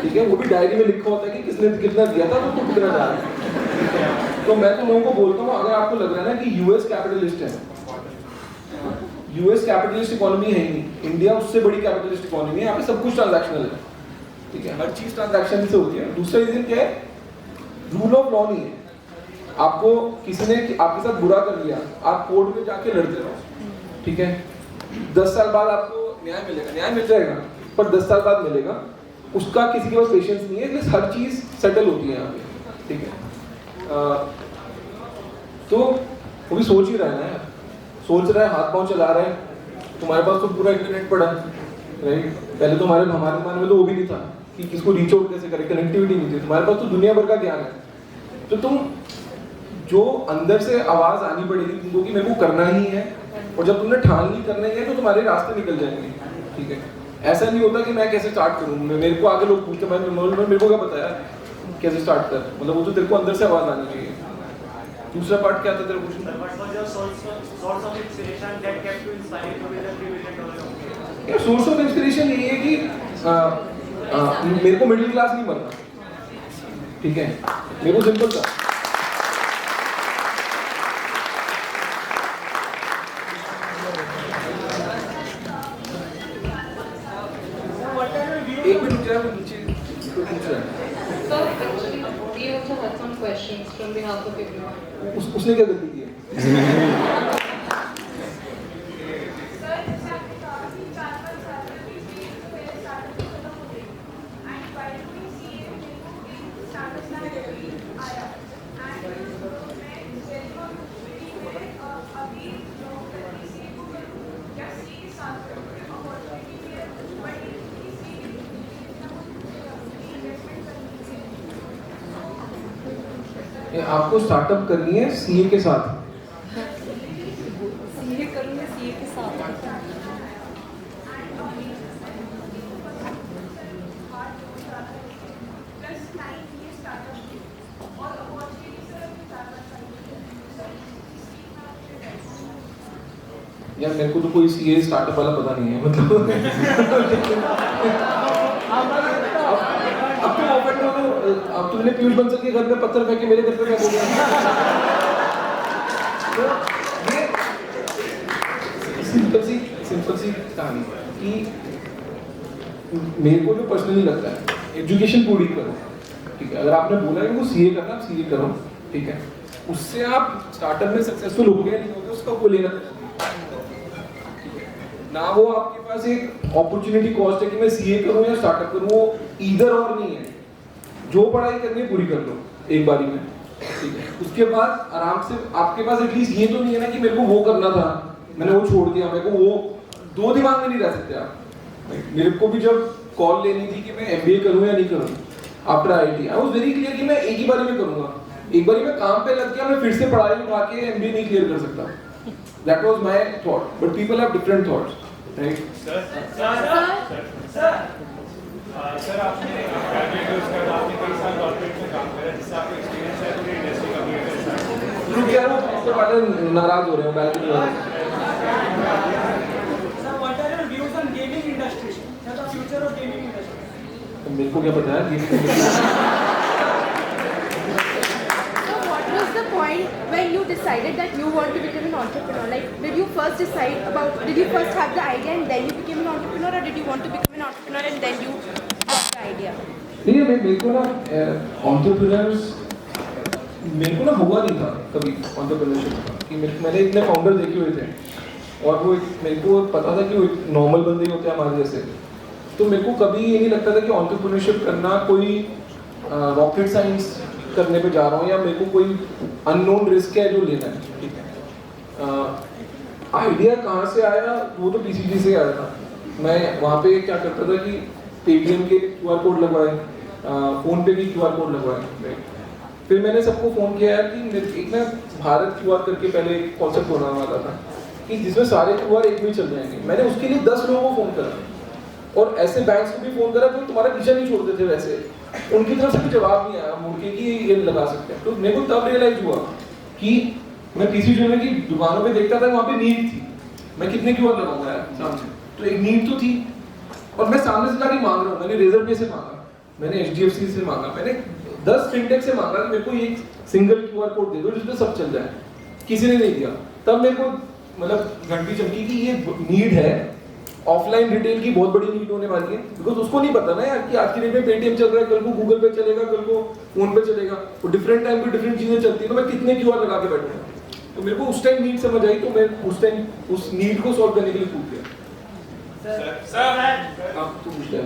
ठीक है, वो भी डायरी में लिखा होता है कि किसने कितना दिया था तो कितना जा रहा है। तो मैं तो लोगों को बोलता हूँ, अगर आपको लग रहा है ना कि यूएस कैपिटलिस्ट है, यूएस कैपिटलिस्ट इकोनॉमी है ही नहीं, इंडिया उससे बड़ी कैपिटलिस्ट इकोनॉमी है। यहाँ पे सब कुछ ट्रांजैक्शनल है, ठीक है, हर चीज ट्रांजैक्शन से होती है। दूसरा रीजन क्या है, रूल ऑफ लॉ नहीं है। आपको किसी ने आपके साथ बुरा कर लिया, आप कोर्ट में जाके लड़ते रहो, ठीक है, 10 साल बाद आपको न्याय मिलेगा, न्याय मिल जाएगा, पर 10 साल बाद मिलेगा, उसका किसी के पास पेशेंस नहीं है, इसलिए हर चीज सेटल होती है यहाँ पे, ठीक है। तो वो भी सोच ही रहा है ना यार, सोच रहा है, हाथ पांव चला रहा है, तुम्हारे पास तो पूरा इंटरनेट पड़ा है, राइट। पहले तो हमारे जमाने में तो वो भी नहीं था कि किसको रीच आउट कैसे करें, कनेक्टिविटी नहीं थी, तुम्हारे पास तो दुनिया भर का ज्ञान है। तो तुम जो अंदर से आवाज आनी पड़ेगी तुमको कि मेरे को करना ही है, और जब तुमने ठान ली करना ही है तो तुम्हारे रास्ते निकल जाएंगे, ठीक है। ऐसा नहीं होता कि मैं कैसे स्टार्ट करूँ, मेरे को आगे लोग पूछते हैं मेरे को क्या पता है कैसे स्टार्ट कर, मतलब वो तो तेरे को अंदर से आवाज आनी चाहिए। दूसरा पार्ट क्या था तेरा क्वेश्चन? सोर्स ऑफ इंस्पिरेशन यही है कि मेरे को मिडिल क्लास नहीं बनना, ठीक है, मेरे को सिंपल था। एक मिनट रुक जा, नीचे पूछ रहा है। We also had some questions from behalf of everyone. उसने क्या गलती की है? आपको स्टार्टअप करनी है सीए के साथ। सीए करूँगी, सीए के साथ। यार मेरे को तो कोई सीए स्टार्टअप वाला पता नहीं है, मतलब अब तो ओपन हो गए। अब तुमने पीयूष बंसल के घर में पत्थर फेंक के मेरे घर पे क्या बोल रहा तो ये सिंपल सी कहानी है कि मेरे को जो पर्सनली लगता है एजुकेशन पूरी करो, ठीक है। अगर आपने बोला है कि वो सीए करना, आप सीए करो, ठीक है। उससे आप स्टार्टअप में सक्सेसफुल हो गए नहीं हो गए उसका कोई लेना ना। वो आपके पास एक अपॉर्चुनिटी कॉस्ट है कि मैं सीए करूं या स्टार्टअप करूं, वो इधर और नहीं है। जो पढ़ाई करनी है पूरी कर लो एक बारी में, ठीक है। उसके बाद आराम से आपके पास एटलीस्ट ये तो नहीं है ना कि मेरे को वो करना था, मैंने वो छोड़ दिया, मेरे को वो दो दिमाग में नहीं रह सकते आप। मेरे को भी जब कॉल लेनी थी कि मैं एमबीए करूं या नहीं करूं after IIT, I was very clear कि मैं एक ही बारी में करूंगा। एक बारी में काम पे लग गया, मैं फिर से पढ़ाई उठा के एमबीए नहीं क्लियर कर सकता। That was my thought, but people have different thoughts, right? Sir आपने ग्रेजुएट हो उसके बाद आपने कई साल कॉर्पोरेट में काम करा, जिससे आपको एक्सपीरियंस है पूरी इंडस्ट्री का भी। रुक यार, उससे वाले नाराज हो रहे हैं बैल के बाद। Sir, what are your views on gaming industry? Sir, the future of gaming industry. मेरे को क्या पता है So what was the point when you decided that you want to become an entrepreneur? Like, did you first decide about, did you first have the idea and then you became an entrepreneur, or did you want to become an entrepreneur and then you got the idea? नहीं, मेरे को ना entrepreneurs मेरे को ना हुआ नहीं था कभी एंटरप्रेन्योरशिप कि मैंने इतने फाउंडर देखे हुए थे और वो मेरे को पता था कि वो नॉर्मल बंदे ही होते हैं हमारे जैसे। तो मेरे को कभी ये नहीं लगता था कि एंटरप्रेन्योरशिप करना कोई रॉकेट साइंस करने पे जा रहा हूँ या मेरे को कोई अननोन रिस्क है जो लेना है, ठीक है। आइडिया कहाँ से आया, वो तो पीसीजी से आया था। मैं वहाँ पे क्या करता था कि पेटीएम के क्यूआर कोड लगवाए, फोन पे भी क्यूआर कोड लगवाए। फिर मैंने सबको फोन किया यार कि एक ना भारत क्यूआर करके पहले कॉन्सेप्ट होना वाला था कि जिसमें सारे क्यूआर एक में चल जाएंगे। मैंने उसके लिए 10 लोगों को फोन करा और ऐसे बैंक्स को भी फोन करा जो तुम्हारा पीछा नहीं छोड़ते थे, वैसे उनकी तरफ से भी जवाब नहीं आया मुड़ के कि ये लगा सकते हैं। तो मेरे को तब रियलाइज हुआ कि मैं पीसीजी में की दुकानों पे देखता था, वहाँ पे नीड थी, मैं कितने क्यूआर लगाऊंगा यार सामने, तो एक नीड तो थी। और मैं सामने से जाके मांग रहा हूँ, मैंने रेजर पे से मांगा, मैंने एचडीएफसी से मांगा, मैंने 10 फिनटेक से मांगा कि मेरे को एक सिंगल क्यूआर कोड दे दो जिसमें सब चल जाए। किसी ने नहीं दिया। तब मेरे को मतलब घंटी चमकी कि ये नीड है, ऑफलाइन रिटेल की बहुत बड़ी नीड होने वाली है। बिकॉज उसको नहीं पता ना यार कि आज की डेट में पेटीएम चल रहा है, कल को गूगल पे चलेगा, कल को फोन पे चलेगा, तो डिफरेंट टाइम पे डिफरेंट चीजें चलती है। तो मैं कितने क्यूआर लगा के बैठूंगा? तो मेरे को उस टाइम नीड समझ आई, तो मैं उस टाइम उस नीड को सॉल्व करने के लिए पूछ गया। सर आप तो पूछ रहे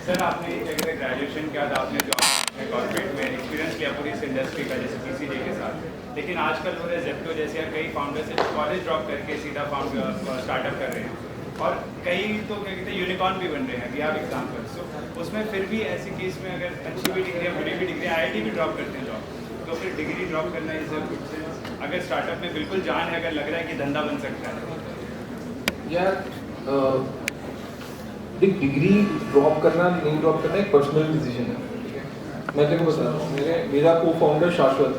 सर आपने क्या कहते हैं ग्रेजुएशन के बाद आपने जॉब कॉर्पोरेट में एक्सपीरियंस किया पूरी इस इंडस्ट्री का, जैसे पीसीजी के साथ। लेकिन आजकल हो रहे जेप्टो जैसे कई फाउंडर्स कॉलेज ड्रॉप करके सीधा स्टार्टअप कर रहे हैं और कई तो क्या कहते हैं यूनिकॉर्न भी बन रहे हैं। We have examples. तो उसमें फिर भी ऐसी केस में अगर अच्छी भी डिग्री या बुरी भी डिग्री, आईआईटी भी ड्रॉप करते हैं जॉब, तो फिर डिग्री ड्रॉप करना इज अ गुड सेंस। अगर स्टार्टअप में बिल्कुल जान है, अगर लग रहा है कि धंधा बन सकता है यार, डिग्री ड्रॉप करना नहीं ड्रॉप करना एक पर्सनल डिसीजन है, ठीक है। मैं तेरे को बता रहा हूँ, मेरा को फाउंडर शाश्वत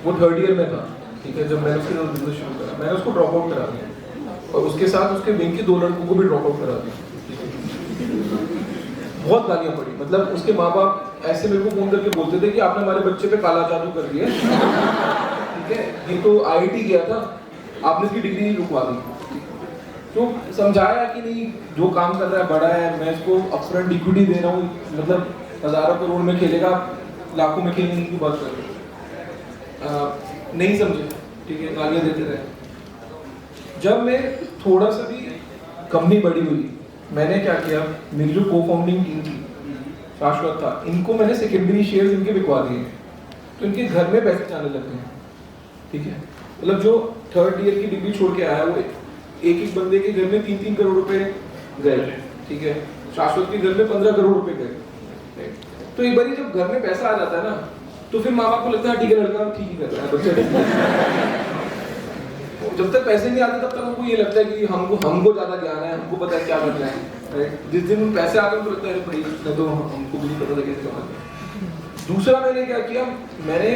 वो 3rd ईयर में था, ठीक है। जब मैंने उसके साथ बिजनेस शुरू करा, मैंने उसको ड्रॉप आउट करा दिया और उसके साथ उसके विंग के 2 लड़कों को भी ड्रॉप आउट करा दिया। बहुत गालियाँ पड़ी, मतलब उसके माँ बाप ऐसे मेरे को फोन करके बोलते थे कि आपने हमारे बच्चे पे काला जादू कर दिया, ठीक है। ये तो आईआईटी गया था, आपने इसकी डिग्री रुकवा दी। तो समझाया कि नहीं, जो काम कर रहा है बड़ा है, मैं इसको अपफ्रंट इक्विटी दे रहा हूँ, मतलब हजारों करोड़ में खेलेगा, लाखों में खेलने की बात कर रहे नहीं समझे, ठीक है, गालियाँ देते रहे। जब मैं थोड़ा सा भी कंपनी बड़ी हुई, मैंने क्या किया, मेरी जो को फाउंडिंग टीम थी, शाश्वत था, इनको मैंने सेकेंडरी शेयर्स इनके बिकवा दिए, तो इनके घर में पैसे जाने लग गए, ठीक है। मतलब जो 3rd ईयर की डिग्री छोड़ के आया, वो एक बंदे के घर में 3-3 करोड़ रुपए गए, ठीक है। शाश्वत के घर में 15 करोड़ रुपए गए। तो एक बार जब घर में पैसा आ जाता है ना, तो फिर माँ बाप को लगता है ठीक है लड़का ठीक ही कर रहा है, बच्चा ठीक है। जब तक पैसे नहीं आते तब तक हमको ये लगता है कि हमको ज्यादा ज्ञान है, हमको पता है क्या करना है, राइट? जिस दिन पैसे आ गए तो लगता है भाई नहीं तो हमको भी नहीं पता था कैसे कमाना है। दूसरा मैंने क्या किया, मैंने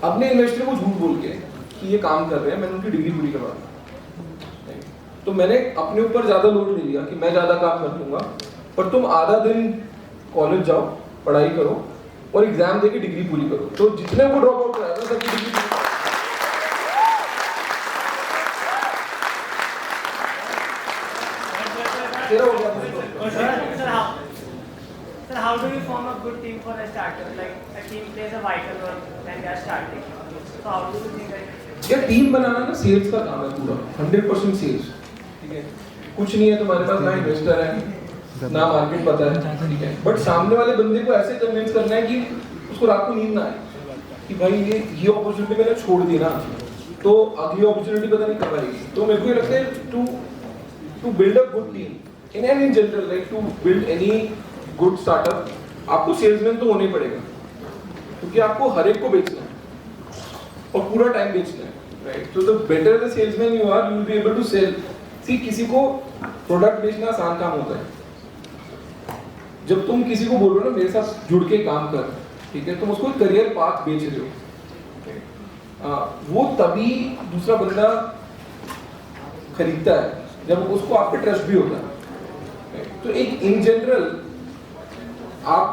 अपने इन्वेस्टर को झूठ बोल के कि ये काम कर रहे हैं, मैंने उनकी डिग्री पूरी करवा दी। तो मैंने अपने ऊपर ज्यादा लोड ले लिया कि मैं ज्यादा काम कर लूंगा, पर तुम आधा दिन कॉलेज जाओ, पढ़ाई करो और एग्जाम देके डिग्री पूरी करो। तो जितने को ड्रॉप आउट कराया था सबकी डिग्री तेरा हो गया। Sir, how do you form a good team for a starter? Like a team plays a vital role when they are starting. So how do you think that? यार team बनाना ना sales का काम है पूरा, 100% sales, ठीक है? कुछ नहीं है तुम्हारे पास, ना इन्वेस्टर है ना मार्केट पता है, ठीक है? बट सामने वाले बंदे को ऐसे कन्विंस करना है कि उसको रात को नींद ना आए कि भाई ये अपॉर्चुनिटी मैंने छोड़ दी ना तो अगली अपॉर्चुनिटी पता नहीं कब आएगी। तो मेरे को ये लगता है to build a good team in general, like to build any good startup आपको सेल्समैन तो होना ही पड़ेगा, क्योंकि आपको हर एक को बेचना है और पूरा टाइम बेचना है, राइट? तो the better the salesman you are, you will be able to sell. See किसी को प्रोडक्ट बेचना आसान काम होता है, जब तुम किसी को बोल रहे हो ना मेरे साथ जुड़ के काम कर, ठीक है, तुम उसको करियर पाथ बेच रहे हो, वो तभी दूसरा बंदा खरीदता है जब उसको आप पे ट्रस्ट भी होता है। तो एक इन जनरल आप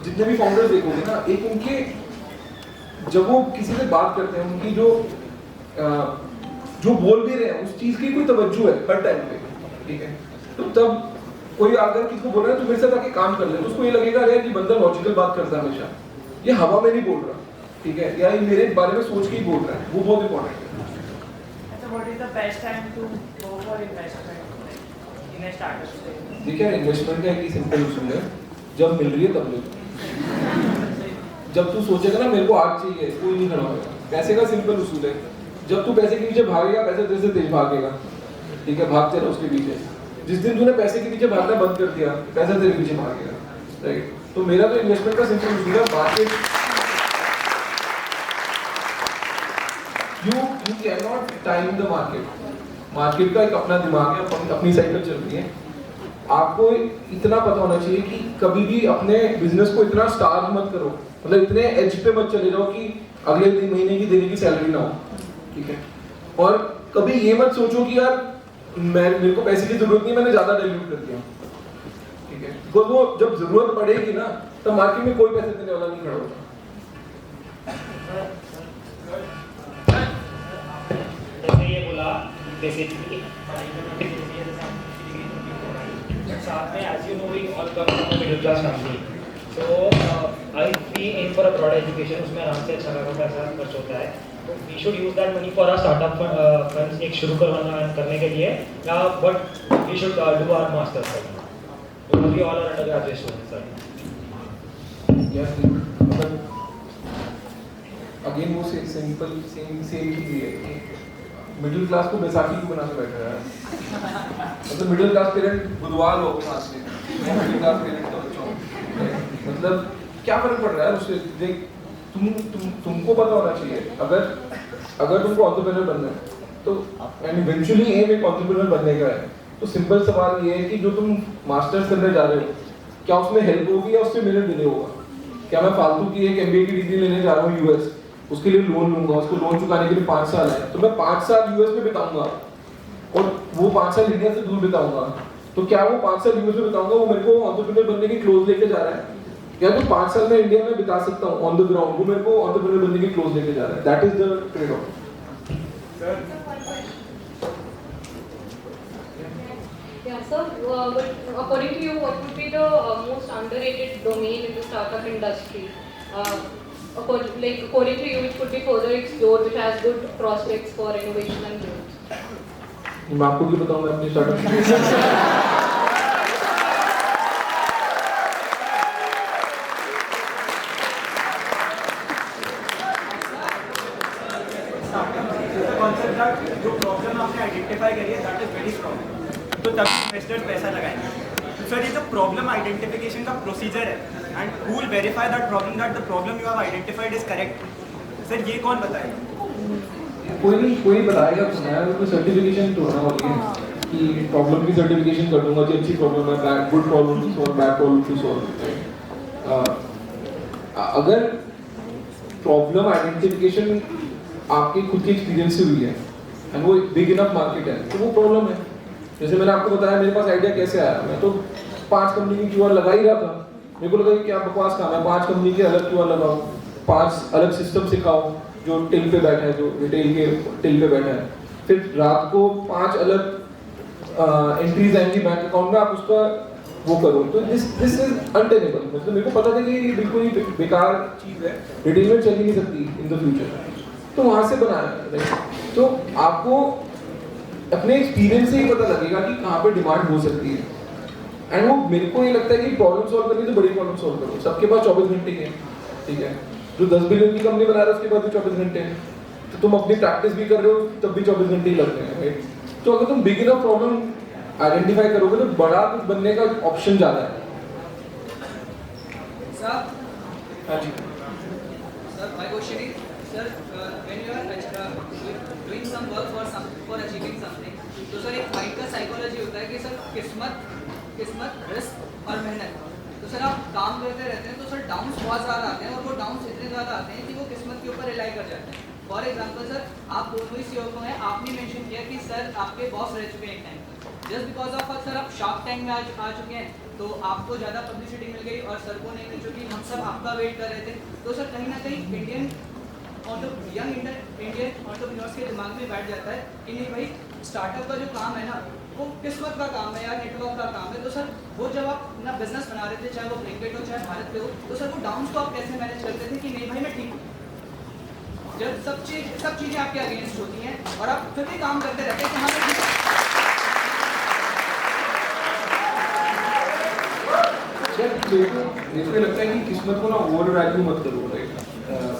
जितने भी फाउंडर्स देखोगे ना, एक उनके जब वो किसी से बात करते हैं उनकी जो बोल भी रहे हैं उस चीज की कोई तवज्जो है हर टाइम पे, ठीक है? तो तब कोई अगर किसी को बोल रहा है तो मेरे साथ आके काम कर ले, तो उसको ये लगेगा यार कि बंदा लॉजिकल बात करता है हमेशा, ये हवा में नहीं बोल रहा, ठीक है, या ये मेरे बारे में सोच के ही बोल रहा है, वो बहुत इंपॉर्टेंट है। So what is the best time to go for investment in a startup stage? देखिए इन्वेस्टमेंट का एक ही सिंपल उसूल है, जब मिल रही है तब ले। जब तू सोचेगा ना मेरे को आज चाहिए, कोई नहीं खड़ा होगा। पैसे का सिंपल उसूल है, जब तू पैसे के पीछे भागेगा पैसा तेरे से तेज भागेगा, ठीक है, भागते रहो उसके पीछे। जिस दिन तूने पैसे के पीछे भागना बंद कर दिया पैसा तेरे पीछे भागेगा, राइट? तो मेरा तो इन्वेस्टमेंट का सिंपल उसूल है, market you cannot time the market का एक अपना दिमाग है, अपनी साइकिल चल रही है। आपको इतना पता होना चाहिए कि कभी भी अपने बिजनेस को इतना स्टार्व मत करो, मतलब इतने एज पे मत चले जाओ कि अगले 3 महीने की देने की सैलरी ना हो, ठीक है? और कभी ये मत सोचो कि यार मेरे को पैसे की जरूरत नहीं, मैंने ज्यादा डाइल्यूट कर दिया, ठीक है? तो वो जब जरूरत पड़ेगी ना तब मार्केट में कोई पैसे देने वाला नहीं खड़ा होता। जैसे ये बोला बेसिकली साथ में as you know we all come from middle class family, so I we aim for a broad education, उसमें आराम से अच्छा खासा पैसा खर्च होता है, तो we should use that money for our startup funds एक शुरू करने के लिए, या but we should do our masters sir, we all are undergraduate students sir. Again वो सिंपल सेम चीज है, मिडिल क्लास को बैसाखी क्यों बना के बैठा है? मतलब मिडिल क्लास पेरेंट बुधवार हो अपने हाथ से, मिडिल क्लास पेरेंट का बच्चा हूं, मतलब क्या फर्क पड़ रहा है उससे? देख तुमको पता होना चाहिए, अगर तुमको एंटरप्रेन्योर बनना है तो एंड इवेंचुअली एम एक एंटरप्रेन्योर बनने का है, तो सिंपल सवाल ये है कि जो तुम मास्टर्स करने जा रहे हो क्या उसमें हेल्प होगी या उससे मेरे डिले होगा? क्या मैं फालतू की एक MBA की डिग्री लेने जा रहा हूँ यूएस, उसके लिए लोन लूंगा, उसको लोन चुकाने के लिए 5 साल है, तो मैं 5 साल यूएस में बिताऊंगा और वो 5 साल इंडिया से दूर बिताऊंगा, तो क्या वो 5 साल यूएस में बिताऊंगा वो मेरे को एंटरप्रेन्योर बनने की क्लोज लेके जा रहा है? या तो 5 साल में इंडिया में बिता सकता हूँ ऑन द ग्राउंड, वो मेरे को एंटरप्रेन्योर बनने की क्लोज लेके जा रहा है? That is the trade off. Yeah, sir. But according to you, what would be the most underrated domain in the startup industry? According to you, which could be further explored, which has good prospects for innovation and growth? मैं आपको भी बताऊंगा अपनी startup जो problem आपने identify करी है that is very strong, तो तभी इन्वेस्टर्स पैसा लगाएंगे। सर ये जो प्रॉब्लम आइडेंटिफिकेशन का प्रोसीजर है and who will verify that the problem you have identified is correct? Sir, ये कौन बताएगा? कोई नहीं बताएगा तो मैं कोई सर्टिफिकेशन तो होना वाली है कि प्रॉब्लम की सर्टिफिकेशन कर दूंगा कि अच्छी प्रॉब्लम है, bad good problem to solve, bad problem to solve. अगर प्रॉब्लम आइडेंटिफिकेशन आपके खुद के एक्सपीरियंस से हुई है एंड वो बिग इनफ मार्केट है तो वो प्रॉब्लम है। जैसे मैंने आपको बताया मेरे पास आइडिया कैसे आया, मैं तो 5 कंपनी की क्यूआर लगा ही रहा था। मेरे को लगा कि क्या बकवास काम है, 5 कंपनी के अलग क्यूआर लगाओ, 5 अलग सिस्टम सिखाओ जो टिल पे बैठा है, जो रिटेल के टिल पे बैठा है, फिर रात को 5 अलग एंट्रीज आएंगी बैंक अकाउंट में, आप उसका वो करो। तो दिस इज अनटेनेबल। मतलब मेरे को पता था कि ये बिल्कुल ही बेकार चीज़ है, रिटेल में चल ही नहीं सकती इन द फ्यूचर। तो वहाँ से बनाया। तो आपको अपने एक्सपीरियंस से ही पता लगेगा कि कहाँ पे डिमांड हो सकती है। एंड वो मेरे को ये लगता है कि प्रॉब्लम सॉल्व करनी तो बड़ी प्रॉब्लम सॉल्व करो। सबके पास 24 घंटे हैं, ठीक है। जो 10 बिलियन की कंपनी बना रहा है उसके पास भी 24 घंटे हैं। तो तुम अपनी प्रैक्टिस भी कर रहे हो तब भी 24 घंटे ही लगते हैं, राइट। तो अगर तुम बिग इनफ प्रॉब्लम आइडेंटिफाई करोगे तो बड़ा कुछ बनने का ऑप्शन ज़्यादा है। सर, हाँ जी sir, my question is, sir, when you are doing some work for achieving something, तो सर एक माइंड का साइकोलॉजी होता है कि सर किस्मत रिस्क और मेहनत। तो सर आप काम करते रहते हैं तो सर डाउन्स बहुत ज़्यादा आते हैं और वो डाउन्स इतने ज़्यादा आते हैं कि वो किस्मत के ऊपर रिलाई कर जाते हैं। फॉर एग्जाम्पल सर आप दोनों ही CEO हैं, आपने मेंशन किया कि सर आपके बॉस रह चुके हैं एक टाइम पर, जस्ट बिकॉज ऑफ सर आप शार्क टैंक में आ चुके हैं तो आपको ज़्यादा पब्लिसिटी मिल गई और सर को नहीं मिल चुकी, हम सब आपका वेट कर रहे थे। तो सर कहीं ना कहीं इंडियन एंटरप्रेन्योर्स के दिमाग में बैठ जाता है कि नहीं भाई स्टार्टअप का जो काम है ना वो किस्मत का काम है या नेटवर्क का काम है। तो सर वो जब आप अपना बिजनेस बना रहे थे, चाहे वो ब्लिंकिट हो चाहे भारत पे हो, तो सर वो डाउन्स को आप कैसे मैनेज करते थे कि नहीं भाई मैं ठीक हूँ, जब सब चीज़ें आपके अगेंस्ट होती हैं और आप फिर भी काम करते रहते हैं कि हाँ मैं ठीक हूँ। मेरे को लगता है कि किस्मत को ना ओवर वैल्यू मत करो, राइट।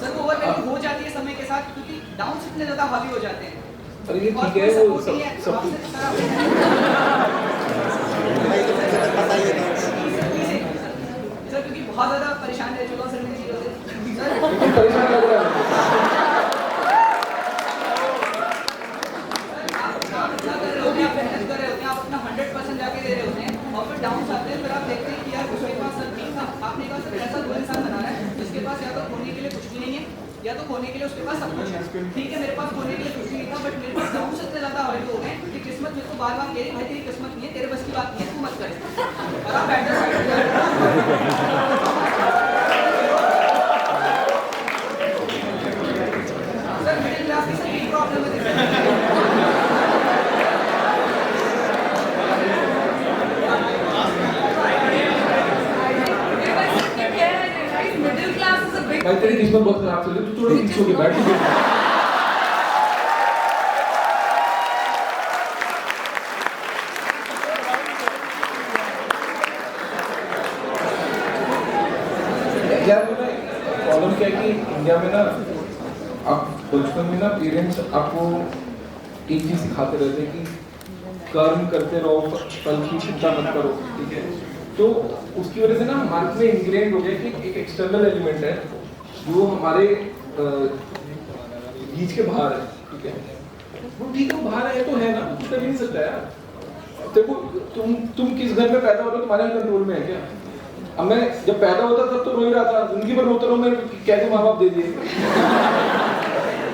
सर वो ओवर वैल्यू हो जाती है समय के साथ क्योंकि डाउन्स इतने ज़्यादा हावी हो जाते हैं। अरे ये ठीक है, वो सब सर क्योंकि बहुत ज़्यादा परेशान रह चुका हूँ सर मेरी चीज़ों से। परेशान लग रहा है। आप मेहनत कर रहे होते हैं, आप अपना 100% जाके दे रहे होते हैं और फिर डाउन आते हैं, फिर आप देखते हैं कि यार उसके पास सर ठीक था, आपने कहा सर ऐसा वो इंसान बना रहा है जिसके पास या तो खोने के लिए कुछ भी नहीं है या तो खोने के लिए उसके पास सब कुछ है। ठीक है मेरे पास खोने के लिए कुछ भी नहीं था बट मेरे पास डाउन इतने ज़्यादा हावी हो गए कि किस्मत मेरे को बार बार कह रही भाई तेरी किस्मत नहीं है, तेरे बस की बात नहीं है, तू मत करे और आप बैठ सर मिडिल क्लास की सही प्रॉब्लम है। भाई तेरी किस्मत बहुत खराब चल रही है, तू थोड़ा पीछे होके बैठ। यार प्रॉब्लम क्या है कि इंडिया में ना आप बचपन में ना पेरेंट्स आपको एक चीज सिखाते रहते हैं कि कर्म करते रहो, फल की चिंता मत करो, ठीक है। तो उसकी वजह से ना हमारे में इंग्रेंड हो गया कि एक एक्सटर्नल एलिमेंट है जो हमारे बीच के बाहर है, ठीक है। वो ठीक है, बाहर है तो है ना, कुछ कर नहीं सकता यार। देखो तुम किस घर में पैदा हो रहे हो तुम्हारे कंट्रोल में है क्या? अब मैं जब पैदा होता तब तो रो ही रहा था, जिंदगी भर रोता रहो, मैं कैसे माँ बाप दे दिए।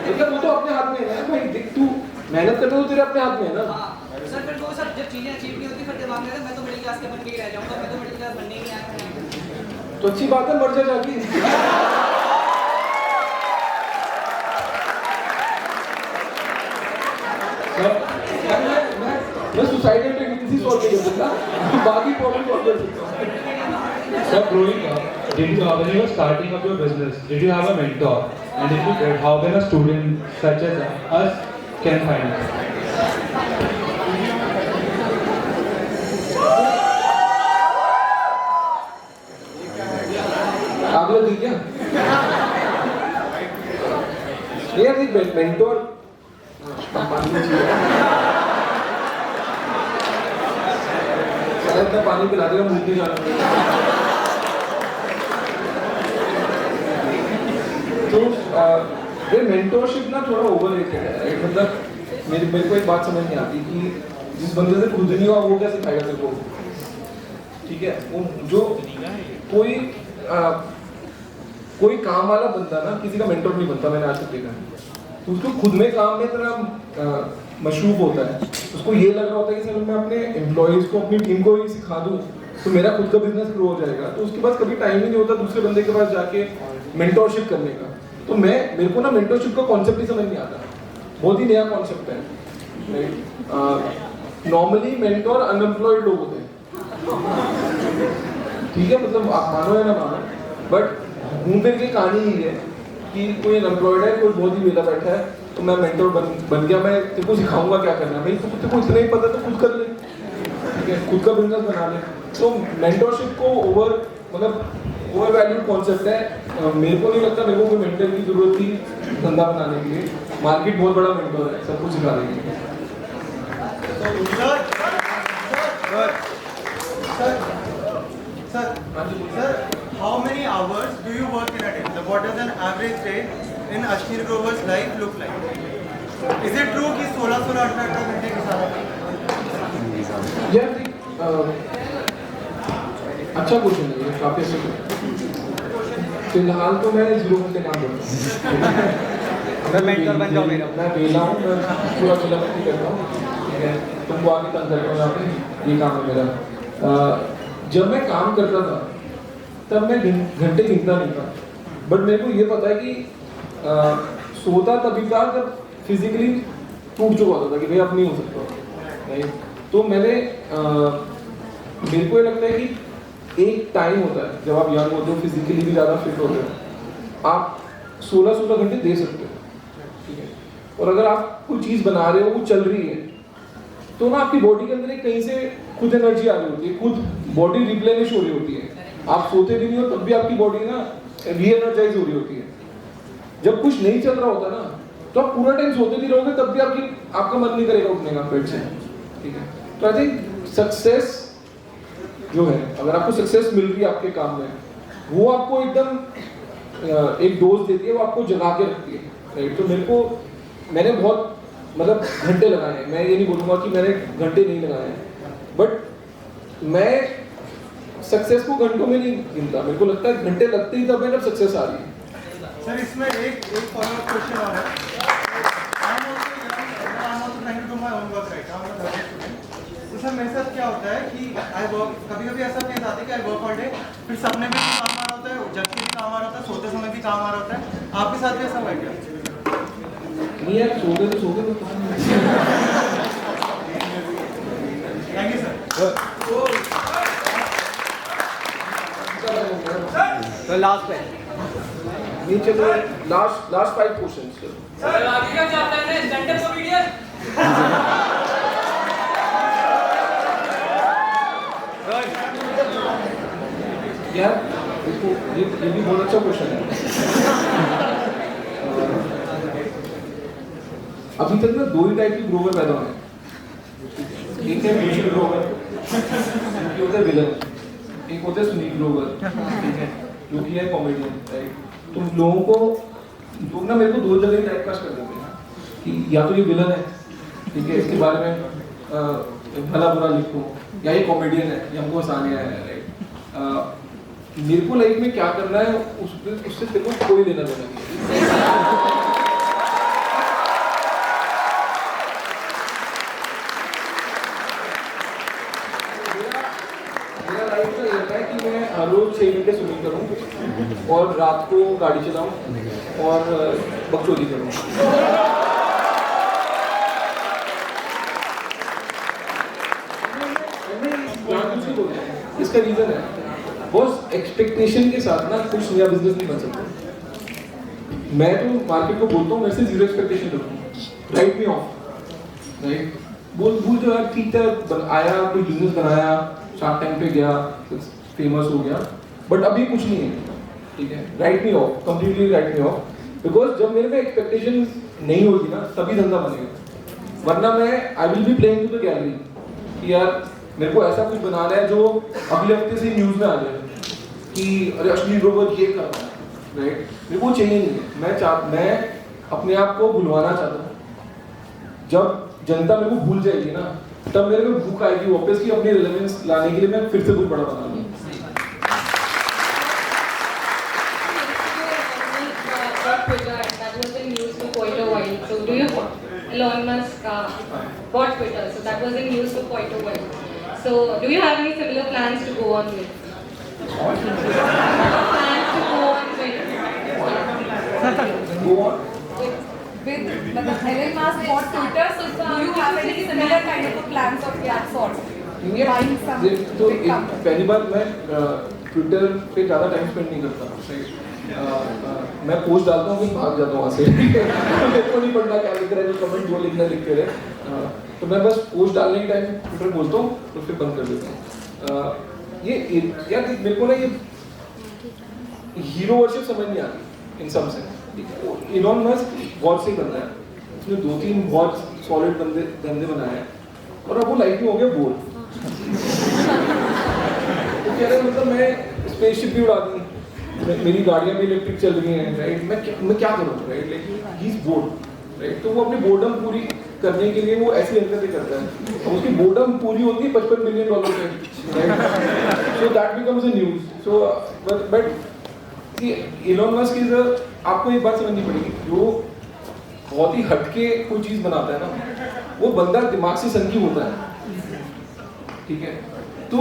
मतलब वो तो अपने हाथ में है ना भाई, देख तू मेहनत करना तो तेरे अपने हाथ में है ना। सर फिर वो सर जब चीज़ें अचीव नहीं होती फिर दिमाग में मैं तो मिडिल क्लास के बन के ही रह जाऊँगा, मैं तो मिडिल क्लास बनने ही नहीं आया। तो अच्छी बात है, मर जा जाके। मैं सुसाइडल टेंडेंसी सॉल्व नहीं कर सकता, बाकी प्रॉब्लम सॉल्व कर सकता हूँ। Sir, growing up, when you were starting up your business, did you have a mentor? And if you did, how can a student such as us can find it? आगला दी क्या? यार एक mentor पानी पिला देगा, मुझे जाना ये मेंटोरशिप ना थोड़ा ओवररेटेड है, राइट? मतलब मेरे को एक बात समझ नहीं आती कि जिस बंदे से खुद नहीं हुआ वो क्या सिखाएगा तेरे को, ठीक है? वो जो कोई काम वाला बंदा ना किसी का मेंटोर नहीं बनता, मैंने आज तक देखा है। तो उसको खुद में काम में इतना मशरूफ होता है, उसको ये लग रहा होता है कि सर मैं अपने एम्प्लॉयज़ को, अपनी टीम को ही सिखा दूँ तो मेरा खुद का बिजनेस ग्रो हो जाएगा। तो उसके पास कभी टाइम ही नहीं होता दूसरे बंदे के पास जाके मेंटोरशिप करने का। तो मेरे को ना मेंटोरशिप का कॉन्सेप्ट ही समझ नहीं आता, बहुत ही नया कॉन्सेप्ट है। नॉर्मली मेंटोर अनएम्प्लॉयड लोग होते हैं, ठीक है? मतलब आप मानो या ना मानो, बट घूम फिर के कहानी ही है कि कोई अनएम्प्लॉयड है, कोई बहुत ही वेला बैठा है, तो मैं मेंटोर बन गया, मैं तेरे को सिखाऊंगा क्या करना है। भाई तेरे को इतना ही पता तो खुद कर ले, ठीक है? खुद का बिजनेस बना ले। तो मेंटोरशिप को ओवर वैल्यूड कॉन्सेप्ट है। मेरे को नहीं लगता मेरे को कोई मेंटर की जरूरत थी धंधा बनाने के लिए। मार्केट बहुत बड़ा मेंटोर है, सब कुछ सिखा देंगे। Sir, how many hours do you work in a day? What does an average day in Ashneer Grover's life look like? Is it true कि 16-18 घंटे के साथ? यार अच्छा क्वेश्चन है ये, काफी अच्छा क्वेश्चन। फिलहाल तो मैं 0 घंटे काम करता हूँ। मैं मेंटर बन जाऊँ मेरा। मैं वेला हूँ, मैं पूरा नहीं करता हूँ, ठीक है? तुमको आगे तंग करता हूँ यहाँ पे, ये काम है मेरा। जब मैं काम करता था तब मैं घंटे गिनता नहीं था, बट मेरे को ये पता है कि सोता तभी था जब फिजिकली टूट चुका होता था कि भाई अब नहीं हो सकता, राइट? तो मेरे को ये लगता है कि एक टाइम होता है जब आप यंग होते हो, फिजिकली भी ज़्यादा फिट होते हो, आप 16 घंटे दे सकते हो, ठीक है? और अगर आप कोई चीज़ बना रहे हो, वो चल रही है, तो ना आपकी बॉडी के अंदर एक कहीं से खुद एनर्जी आ रही होती है, खुद बॉडी रिप्लेनिश हो रही होती है। आप सोते भी नहीं हो तब भी आपकी बॉडी ना रीएनर्जाइज हो रही होती है। जब कुछ नहीं चल रहा होता ना, तो आप पूरा टाइम सोते नहीं रहोगे, तब भी आपका मन नहीं करेगा उठने का बेड से, ठीक है? तो आई थिंक सक्सेस जो है, अगर आपको सक्सेस मिल रही है आपके काम में, वो आपको एकदम एक डोज देती है, वो आपको जगा के रखती है, राइट? तो मैंने बहुत घंटे लगाए हैं, मैं ये नहीं बोलूँगा कि मैंने घंटे नहीं लगाए हैं, बट मैं सक्सेस को घंटों में नहीं गिनता। मेरे को लगता है घंटे लगते ही तब है जब सक्सेस आ रही है। सर, इसमें एक फॉलोअप क्वेश्चन और है। तो सर मेरे साथ क्या होता है कि कभी ऐसा फेज आता है कि आई वर्क ऑल डे, फिर सपने में भी काम आ रहा होता है, जग के भी काम आ रहा होता है, सोते समय भी काम आ रहा होता है। आपके साथ भी ऐसा हुआ क्या? नहीं यार, सोते तो थैंक यू सर। तो लास्ट पे नहीं, चलो लास्ट 5 क्वेश्चंस। सर आगे क्या चाहते हैं? Stand up comedian? यार देखो, ये भी बहुत अच्छा क्वेश्चन है। अभी तक ना 2 ही टाइप की ग्रोवर पैदा हुए हैं। एक है म्यूचुअल ग्रोवर, एक होता है विलन, एक होता है सुनील ग्रोवर, ठीक है, जो कि है कॉमेडियन, राइट? तो लोग ना मेरे को 2 जगह टाइप कास्ट कर देते हैं कि या तो ये विलन है, ठीक है, इसके बारे में भला बुरा लिखो, या ये कॉमेडियन है, ये हमको हंसाने आया है, राइट? मेरे को लाइफ में क्या करना है उससे तेरे को कोई लेना देना नहीं है। हर रोज 6 घंटे स्विमिंग करूँ और रात को गाड़ी चलाऊँ और बकचोदी करूँ। इसका रीजन है बॉस, एक्सपेक्टेशन के साथ ना कुछ नया बिजनेस नहीं बन सकता। मैं तो मार्केट को बोलता हूँ, मेरे से 0 एक्सपेक्टेशन रखूँ, राइट मी ऑफ, राइट? बोल जो यार ठीक है, आया कोई बिजनेस बनाया, शार्क टैंक पे गया, फेमस हो गया, बट अभी कुछ नहीं है, ठीक है? Right me of, completely right me of, because जब मेरे में एक्सपेक्टेशन नहीं होगी ना तभी धंधा बनेगा, वरना मैं I will be playing to the gallery कि यार मेरे को ऐसा कुछ बनाना है जो अगले हफ्ते से न्यूज़ में आ जाए कि अरे अश्लील ग्रोवर ये कर रहा है, राइट? मेरे को चाहिए नहीं है। मैं अपने आप को भुलवाना चाहता हूँ। जब जनता मेरे को भूल जाएगी ना, तब मेरे को भूख आएगी वापस की अपनी रिलेवेंस लाने के लिए मैं फिर से कुछ बड़ा बना लूँ। So do you, Elon Musk bought Twitter, so that was in news for quite a while. So do you have any similar plans to go on with? Plans to go on with? Go on. With Elon Musk bought Twitter, so do you have any similar kind of plans of that sort? Buying some तो big company? पहली बार मैं Twitter पे ज़्यादा time spend नहीं करता। मैं post डालता हूँ कि भाग जाता हूँ वहाँ से। मेरे को नहीं पढ़ना क्या लिख रहा है, जो कमेंट जो लिखना लिखते रहे। तो मैं बस पोस्ट डालने के टाइम ट्विटर बोलता हूँ तो फिर बंद कर देता हूँ। ये यार मेरे को ना ये हीरो वर्शिप समझ नहीं आती इन सब से। इलॉन मस्क बहुत सही बंदा है, उसने 2-3 बहुत सॉलिड धंधे बनाए हैं और अब वो लाइफ में हो गया बोर। तो कह रहे मतलब मैं स्पेसशिप भी उड़ा दी, मेरी गाड़ियाँ भी इलेक्ट्रिक चल रही हैं, राइट? मैं क्या करूँ, राइट? लेकिन ही इज बोर्ड, राइट? तो वो अपनी बोर्डम पूरी करने के लिए वो ऐसी हरकतें करता है। अब उसकी बोर्डम पूरी होती है $55 मिलियन पे, right? So that becomes a news. So but Elon Musk is आपको एक बात समझनी पड़ेगी, जो बहुत ही हटके कोई चीज़ बनाता है ना, वो बंदा दिमाग से सनकी होता है, ठीक है? तो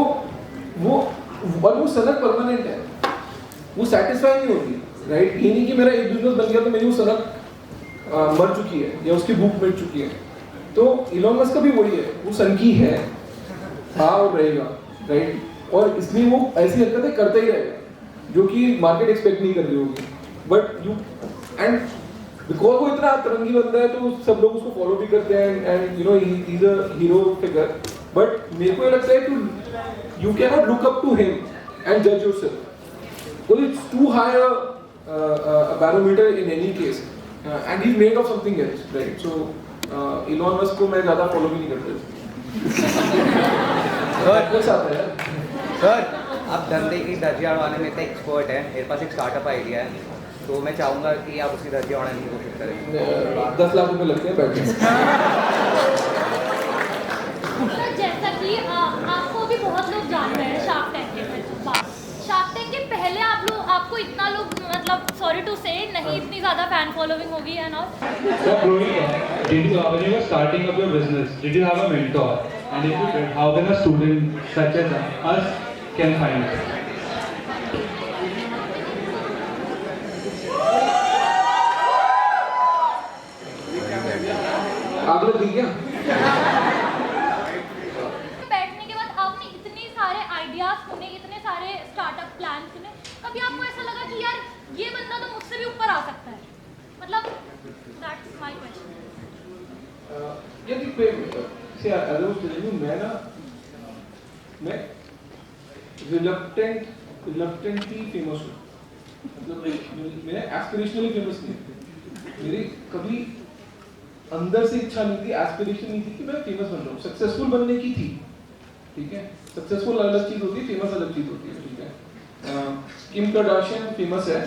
वो सनक परमानेंट है, वो सेटिस्फाई नहीं होती, राइट? ये नहीं कि मेरा एक बिजनेस बन गया तो मेरी वो सनक मर चुकी है या उसकी भूख मिट चुकी है। तो इलॉन मस्क का भी वही है, वो सनकी है, हाँ और रहेगा, राइट? और इसलिए वो ऐसी हरकतें करता ही रहेगा जो कि मार्केट एक्सपेक्ट नहीं कर रही होगी। बट यू एंड बिकॉज वो इतना तरंगी बंदा है तो सब लोग उसको फॉलो भी करते हैं and you know he is a hero figure. But मेरे को ये लगता है कि you cannot look up to him and जज yourself, because it's too high a barometer in any case, and he's made of something else, right? So Elon Musk को मैं ज़्यादा follow भी नहीं करता। सर आप धंधे की धज्जी उड़ाने में इतने एक्सपर्ट हैं, मेरे पास एक स्टार्टअप आइडिया है, तो मैं चाहूँगा कि आप उसकी धज्जी उड़ाने की कोशिश करें। 10 लाख रुपए लगते हैं बैठने। सर जैसा कि आपको भी बहुत लोग जान रहे हैं शार्क टैंक के बाद, शार्क टैंक के पहले आपको इतना लोग मतलब सॉरी टू से नहीं इतनी ज़्यादा फैन फॉलोइंग होगी and all. So when you were starting up your business, did you have a mentor? And if you did, how can a student such as us can find it? आगे लग गया? बैठने के बाद आपने इतने सारे आइडियाज सुने, इतने सारे स्टार्टअप प्लान सुने, कभी आपको ऐसा लगा कि यार ये बंदा तो मुझसे भी ऊपर आ सकता है? मतलब दैट्स माय क्वेश्चन। मैं रिलक्टेंटली फेमस हूँ, मतलब मैं एस्पिरेशनली फेमस नहीं। मेरी कभी अंदर से इच्छा नहीं थी, एस्पिरेशन नहीं थी कि मैं फेमस बन रहा हूँ। सक्सेसफुल बनने की थी, ठीक है? सक्सेसफुल अलग चीज होती है, फेमस अलग चीज होती है, ठीक है? किम कार्दाशियन फेमस है,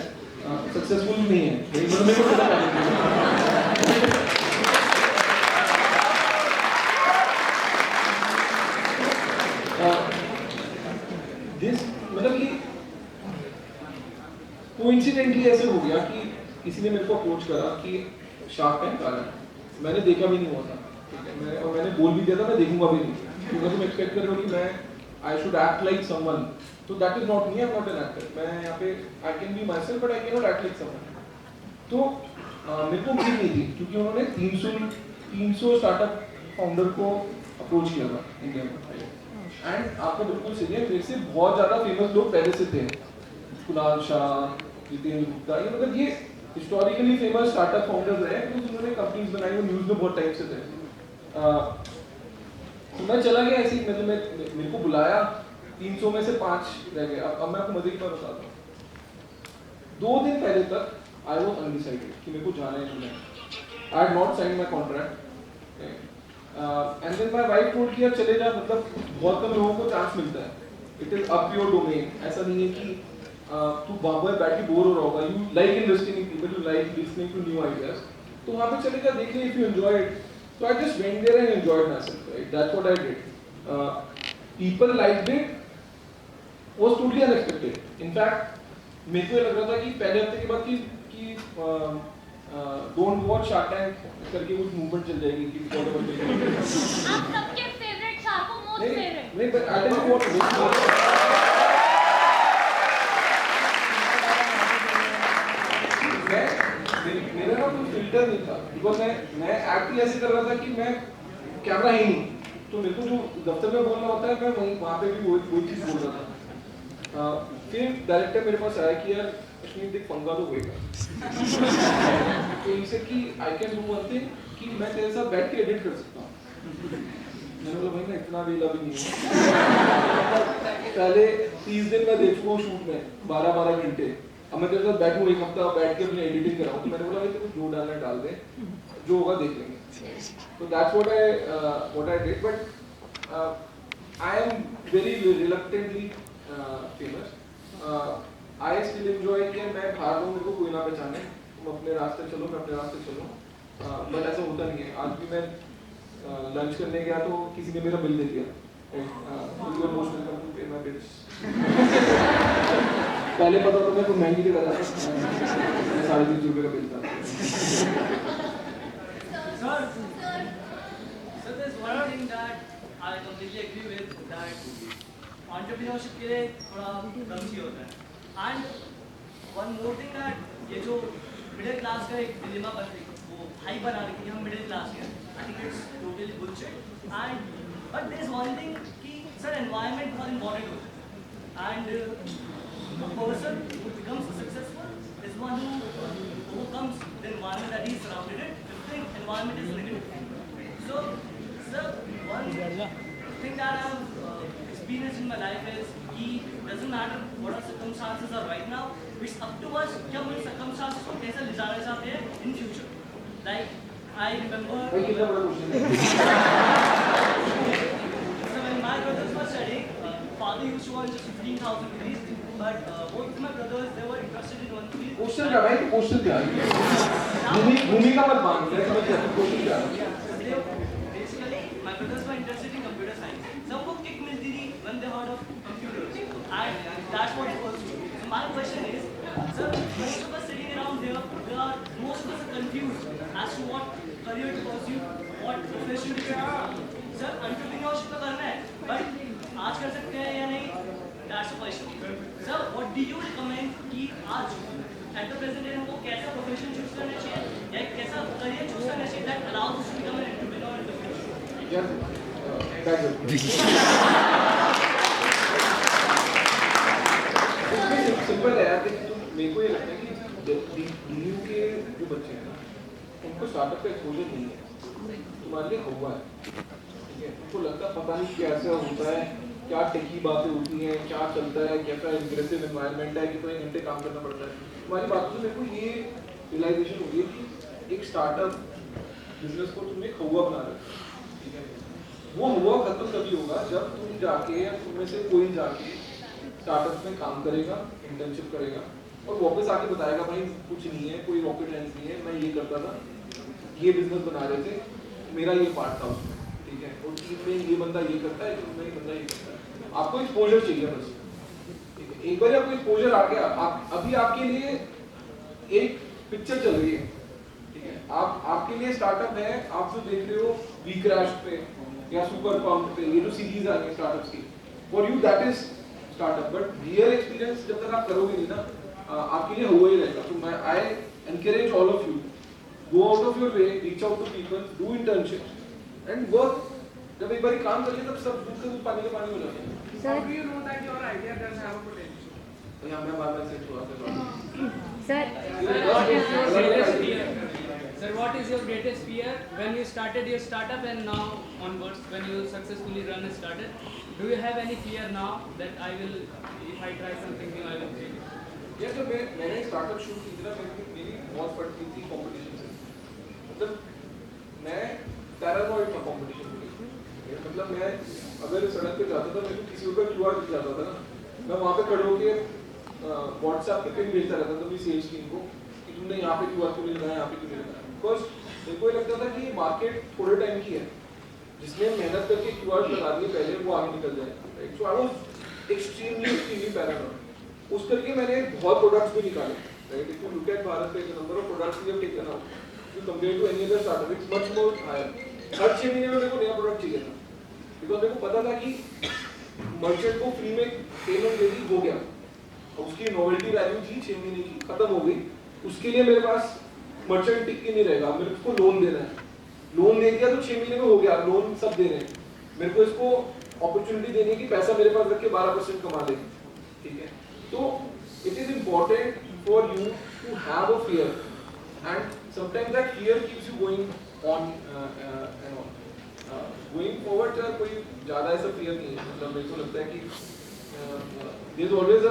सक्सेसफुल नहीं है, मतलब मेरे को पता है। मतलब ये कोइंसिडेंटली ऐसे हो गया कि किसी ने मेरे को अप्रोच करा कि शार्क टैंक आ रहा है, मैंने देखा भी नहीं हुआ था, ठीक है? और मैंने बोल भी दिया था मैं देखूंगा भी नहीं, क्योंकि तुम एक्सपेक्ट कर रहे हो कि मैं I should act like someone, तो that is not me, I am not an actor. मैं यहाँ पे I can be myself but I can not act like someone. तो मेरे को उम्मीद नहीं थी, क्योंकि उन्होंने 300 स्टार्टअप फाउंडर को अप्रोच किया था इंडिया में। एंड आपको बिल्कुल सही है, मेरे से बहुत ज़्यादा फेमस लोग पहले से थे, कुणाल शाह, जितेंद्र गुप्ता, ये मतलब ये हिस्टोरिकली फेमस स्टार्टअप फाउंडर्स रहे हैं, उन्होंने कंपनीज बनाई, वो न्यूज़ में बहुत टाइम से थे। तो मैं चला गया ऐसे ही, मतलब मेरे को बुलाया, 300 में से 5 रह गए। अब मैं आपको मजे की बात बताता हूँ। 2 दिन पहले तक आई वॉज अनडिसाइडेड कि मेरे को जाना है नहीं। I had not sign my contract and then my wife told कि यार चले जा, मतलब बहुत कम लोगों को चांस मिलता है, it is up your domain. ऐसा नहीं है कि तू वहाँ पर बैठ के बोर हो रहा होगा, you like investing in people, you like listening to new ideas, तो वहाँ पे चले जा, देख ले, if you enjoy it. So I just went there and enjoyed myself, right? That's what I did. People liked it. Was totally unexpected. In fact, मेरे को ये लग रहा था कि पहले हफ्ते के बाद कि don't watch Shark Tank करके कुछ मूवमेंट चल जाएगी कि आप सबके फेवरेट शार्क को मोस्ट फेवरेट. नहीं, but I tell you what. मेरा ना कोई फिल्टर नहीं था, बिकॉज मैं एक्ट ही ऐसे कर रहा था कि मैं कैमरा ही नहीं, तो मेरे को जो दफ्तर में बोलना होता है मैं वहीं वहाँ पे भी वही चीज़ बोल रहा था. फिर डायरेक्टर मेरे पास आया कि यार अश्विन देख पंगा तो होएगा, तो इनसे कि I can do one thing कि मैं तेरे साथ बैठ के एडिट कर सकता हूँ. मैंने बोला भाई मैं इतना वेला भी नहीं हूँ. पहले 30 दिन मैं देख चुका हूँ शूट में 12-12 घंटे. अब मैं तेरे साथ बैठूँ एक हफ्ता बैठ के अपनी एडिटिंग कराऊँ, तो मैंने बोला भाई तेरे को जो डालना डाल दे, जो होगा देख लेंगे. तो that's what I did. But I am very reluctantly famous. I still enjoy कि मैं बाहर हूँ, मेरे को कोई ना पहचाने, तुम अपने रास्ते चलो, मैं अपने रास्ते चलूँ. बट ऐसा होता नहीं है. आज भी मैं लंच करने गया तो किसी ने मेरा बिल दे दिया. पहले पता था मैं कोई महंगी जगह जाता, ₹350 का बिल था. Sir, there's one thing that I completely agree with, that entrepreneurship के लिए थोड़ा कम ही होता है. And one more thing that ये जो middle class का एक dilemma बन रही है, वो हाई बना रही है कि हम middle class के हैं. I think it's totally bullshit. And but there's one thing कि sir environment बहुत important होता है. And a person who becomes successful is one who overcomes the environment that he is surrounded in. If the environment is negative. So, sir, one thing that I have experienced in my life is it doesn't matter what our circumstances are right now. It's up to us कि हम उन circumstances को कैसे ले जाना चाहते हैं in future. Like I remember. So when my brothers were studying, father used to earn just 15,000 rupees. But both my brothers, they were interested in one field. Question क्या भाई? क्वेश्चन क्या है? भूमिका मत मान, मैं समझ गया. क्वेश्चन क्या है? Basically, my brothers were interested in computer science. सबको kick मिलती थी when they heard of computers, and that's what it was. So my question is, sir, most of us sitting around here, most of us are confused as to what career to pursue, what profession to choose. Sir, entrepreneurship तो करना है, but आज कर सकते हैं या नहीं? That's the question. Sir, what do you recommend कि आज at the present day हमको कैसा profession choose करना चाहिए या कैसा career choose करना चाहिए that allows us to become an entrepreneur in the future? Simple है यार. मेरे को ये लगता है कि DU के जो बच्चे हैं ना, उनको स्टार्टअप का एक्सपोजर नहीं है. तुम्हारे लिए हुआ है, ठीक है? उनको लगता है पता नहीं कैसे होता है, क्या टेकी बातें होती हैं, क्या चलता है, कैसा एग्रेसिव एनवायरनमेंट है, कितने घंटे काम करना पड़ता है. तुम्हारी बातों से मेरे को ये रियलाइजेशन हुई है कि एक स्टार्टअप बिजनेस को तुमने हुआ बना रहे हो, ठीक है? वो हुआ खत्म तभी होगा जब तुम जाके या तुम में से कोई जाके स्टार्टअप में काम करेगा, इंटर्नशिप करेगा और वापस आके बताएगा भाई कुछ नहीं है, कोई रॉकेट साइंस नहीं है, मैं ये करता था, ये बिजनेस बना रहे थे, मेरा ये पार्ट था उसमें, ठीक है? और टीम में ये बंदा ये करता है, टीम में ये बंदा ये करता है. आपको एक्सपोजर चाहिए बस, ठीक है? एक बार आपको एक्सपोजर आ गया, अभी आपके लिए एक पिक्चर चल रही है, ठीक है? आपके लिए स्टार्टअप है, आप जो देख रहे हो वी क्रैश पे या सुपर पंप पे, ये जो सीरीज आ रही है स्टार्टअप्स की, for you that is startup. But real experience जब तक आप करोगे नहीं ना, आपके लिए हुआ ही रहेगा. तो मैं I encourage all of you, go out of your way, reach out to people, do internship and work. जब एक बार काम कर लिया तब सब दूध का दूध पानी का पानी हो जाता है. How do you know that your idea does have a potential? यहाँ मैं बार-बार से थोड़ा सा Sir, what is your greatest fear when you started your startup and now onwards when you successfully run a startup? Do you have any fear now that if I try something new I will fail? यार जब मैंने startup शुरू की थी ना, मेरी बहुत पड़ती थी कंपटीशन से. मतलब मैं पैरानॉइड था कंपटीशन में. मतलब मैं अगर सड़क पे जाता था, मेरे को किसी का QR दिख जाता था ना, मैं वहाँ पे खड़े होके व्हाट्सएप पे पिन भेजता रहता था मेरी सेल्स टीम को कि तुमने यहाँ पे क्यूआर कोड लगाया, यहाँ पे क्यों नहीं लगाया। बिकॉज मेरे को ये लगता था कि मार्केट थोड़े टाइम की है, जिसने मेहनत करके क्यूआर लगा दिए पहले वो आगे निकल जाए, right. So I was extremely paranoid. उस करके मैंने बहुत प्रोडक्ट्स भी निकाले, right. If you look at BharatPe the number of products we have taken out to compare to any other startup, it's much more higher. हर 6 महीने में मेरे को नया प्रोडक्ट चाहिए था, बिकॉज मेरे को पता था कि मर्चेंट को फ्री में पेमेंट दे दी, हो गया, उसकी नोवेल्टी वैल्यू थी 6 महीने की, खत्म हो गई। उसके लिए मेरे पास मर्चेंट टिक के नहीं रहेगा, मेरे को उसको लोन देना है, लोन दे दिया तो 6 महीने में हो गया, लोन सब दे रहे हैं, मेरे को इसको अपॉर्चुनिटी देने की, पैसा मेरे पास रख के 12% कमा ले, ठीक है। तो it is important for you to have a fear, and sometimes that fear keeps you going on going forward. कोई ज़्यादा ऐसा फियर नहीं है, मतलब मेरे को लगता है कि देयर इज ऑलवेज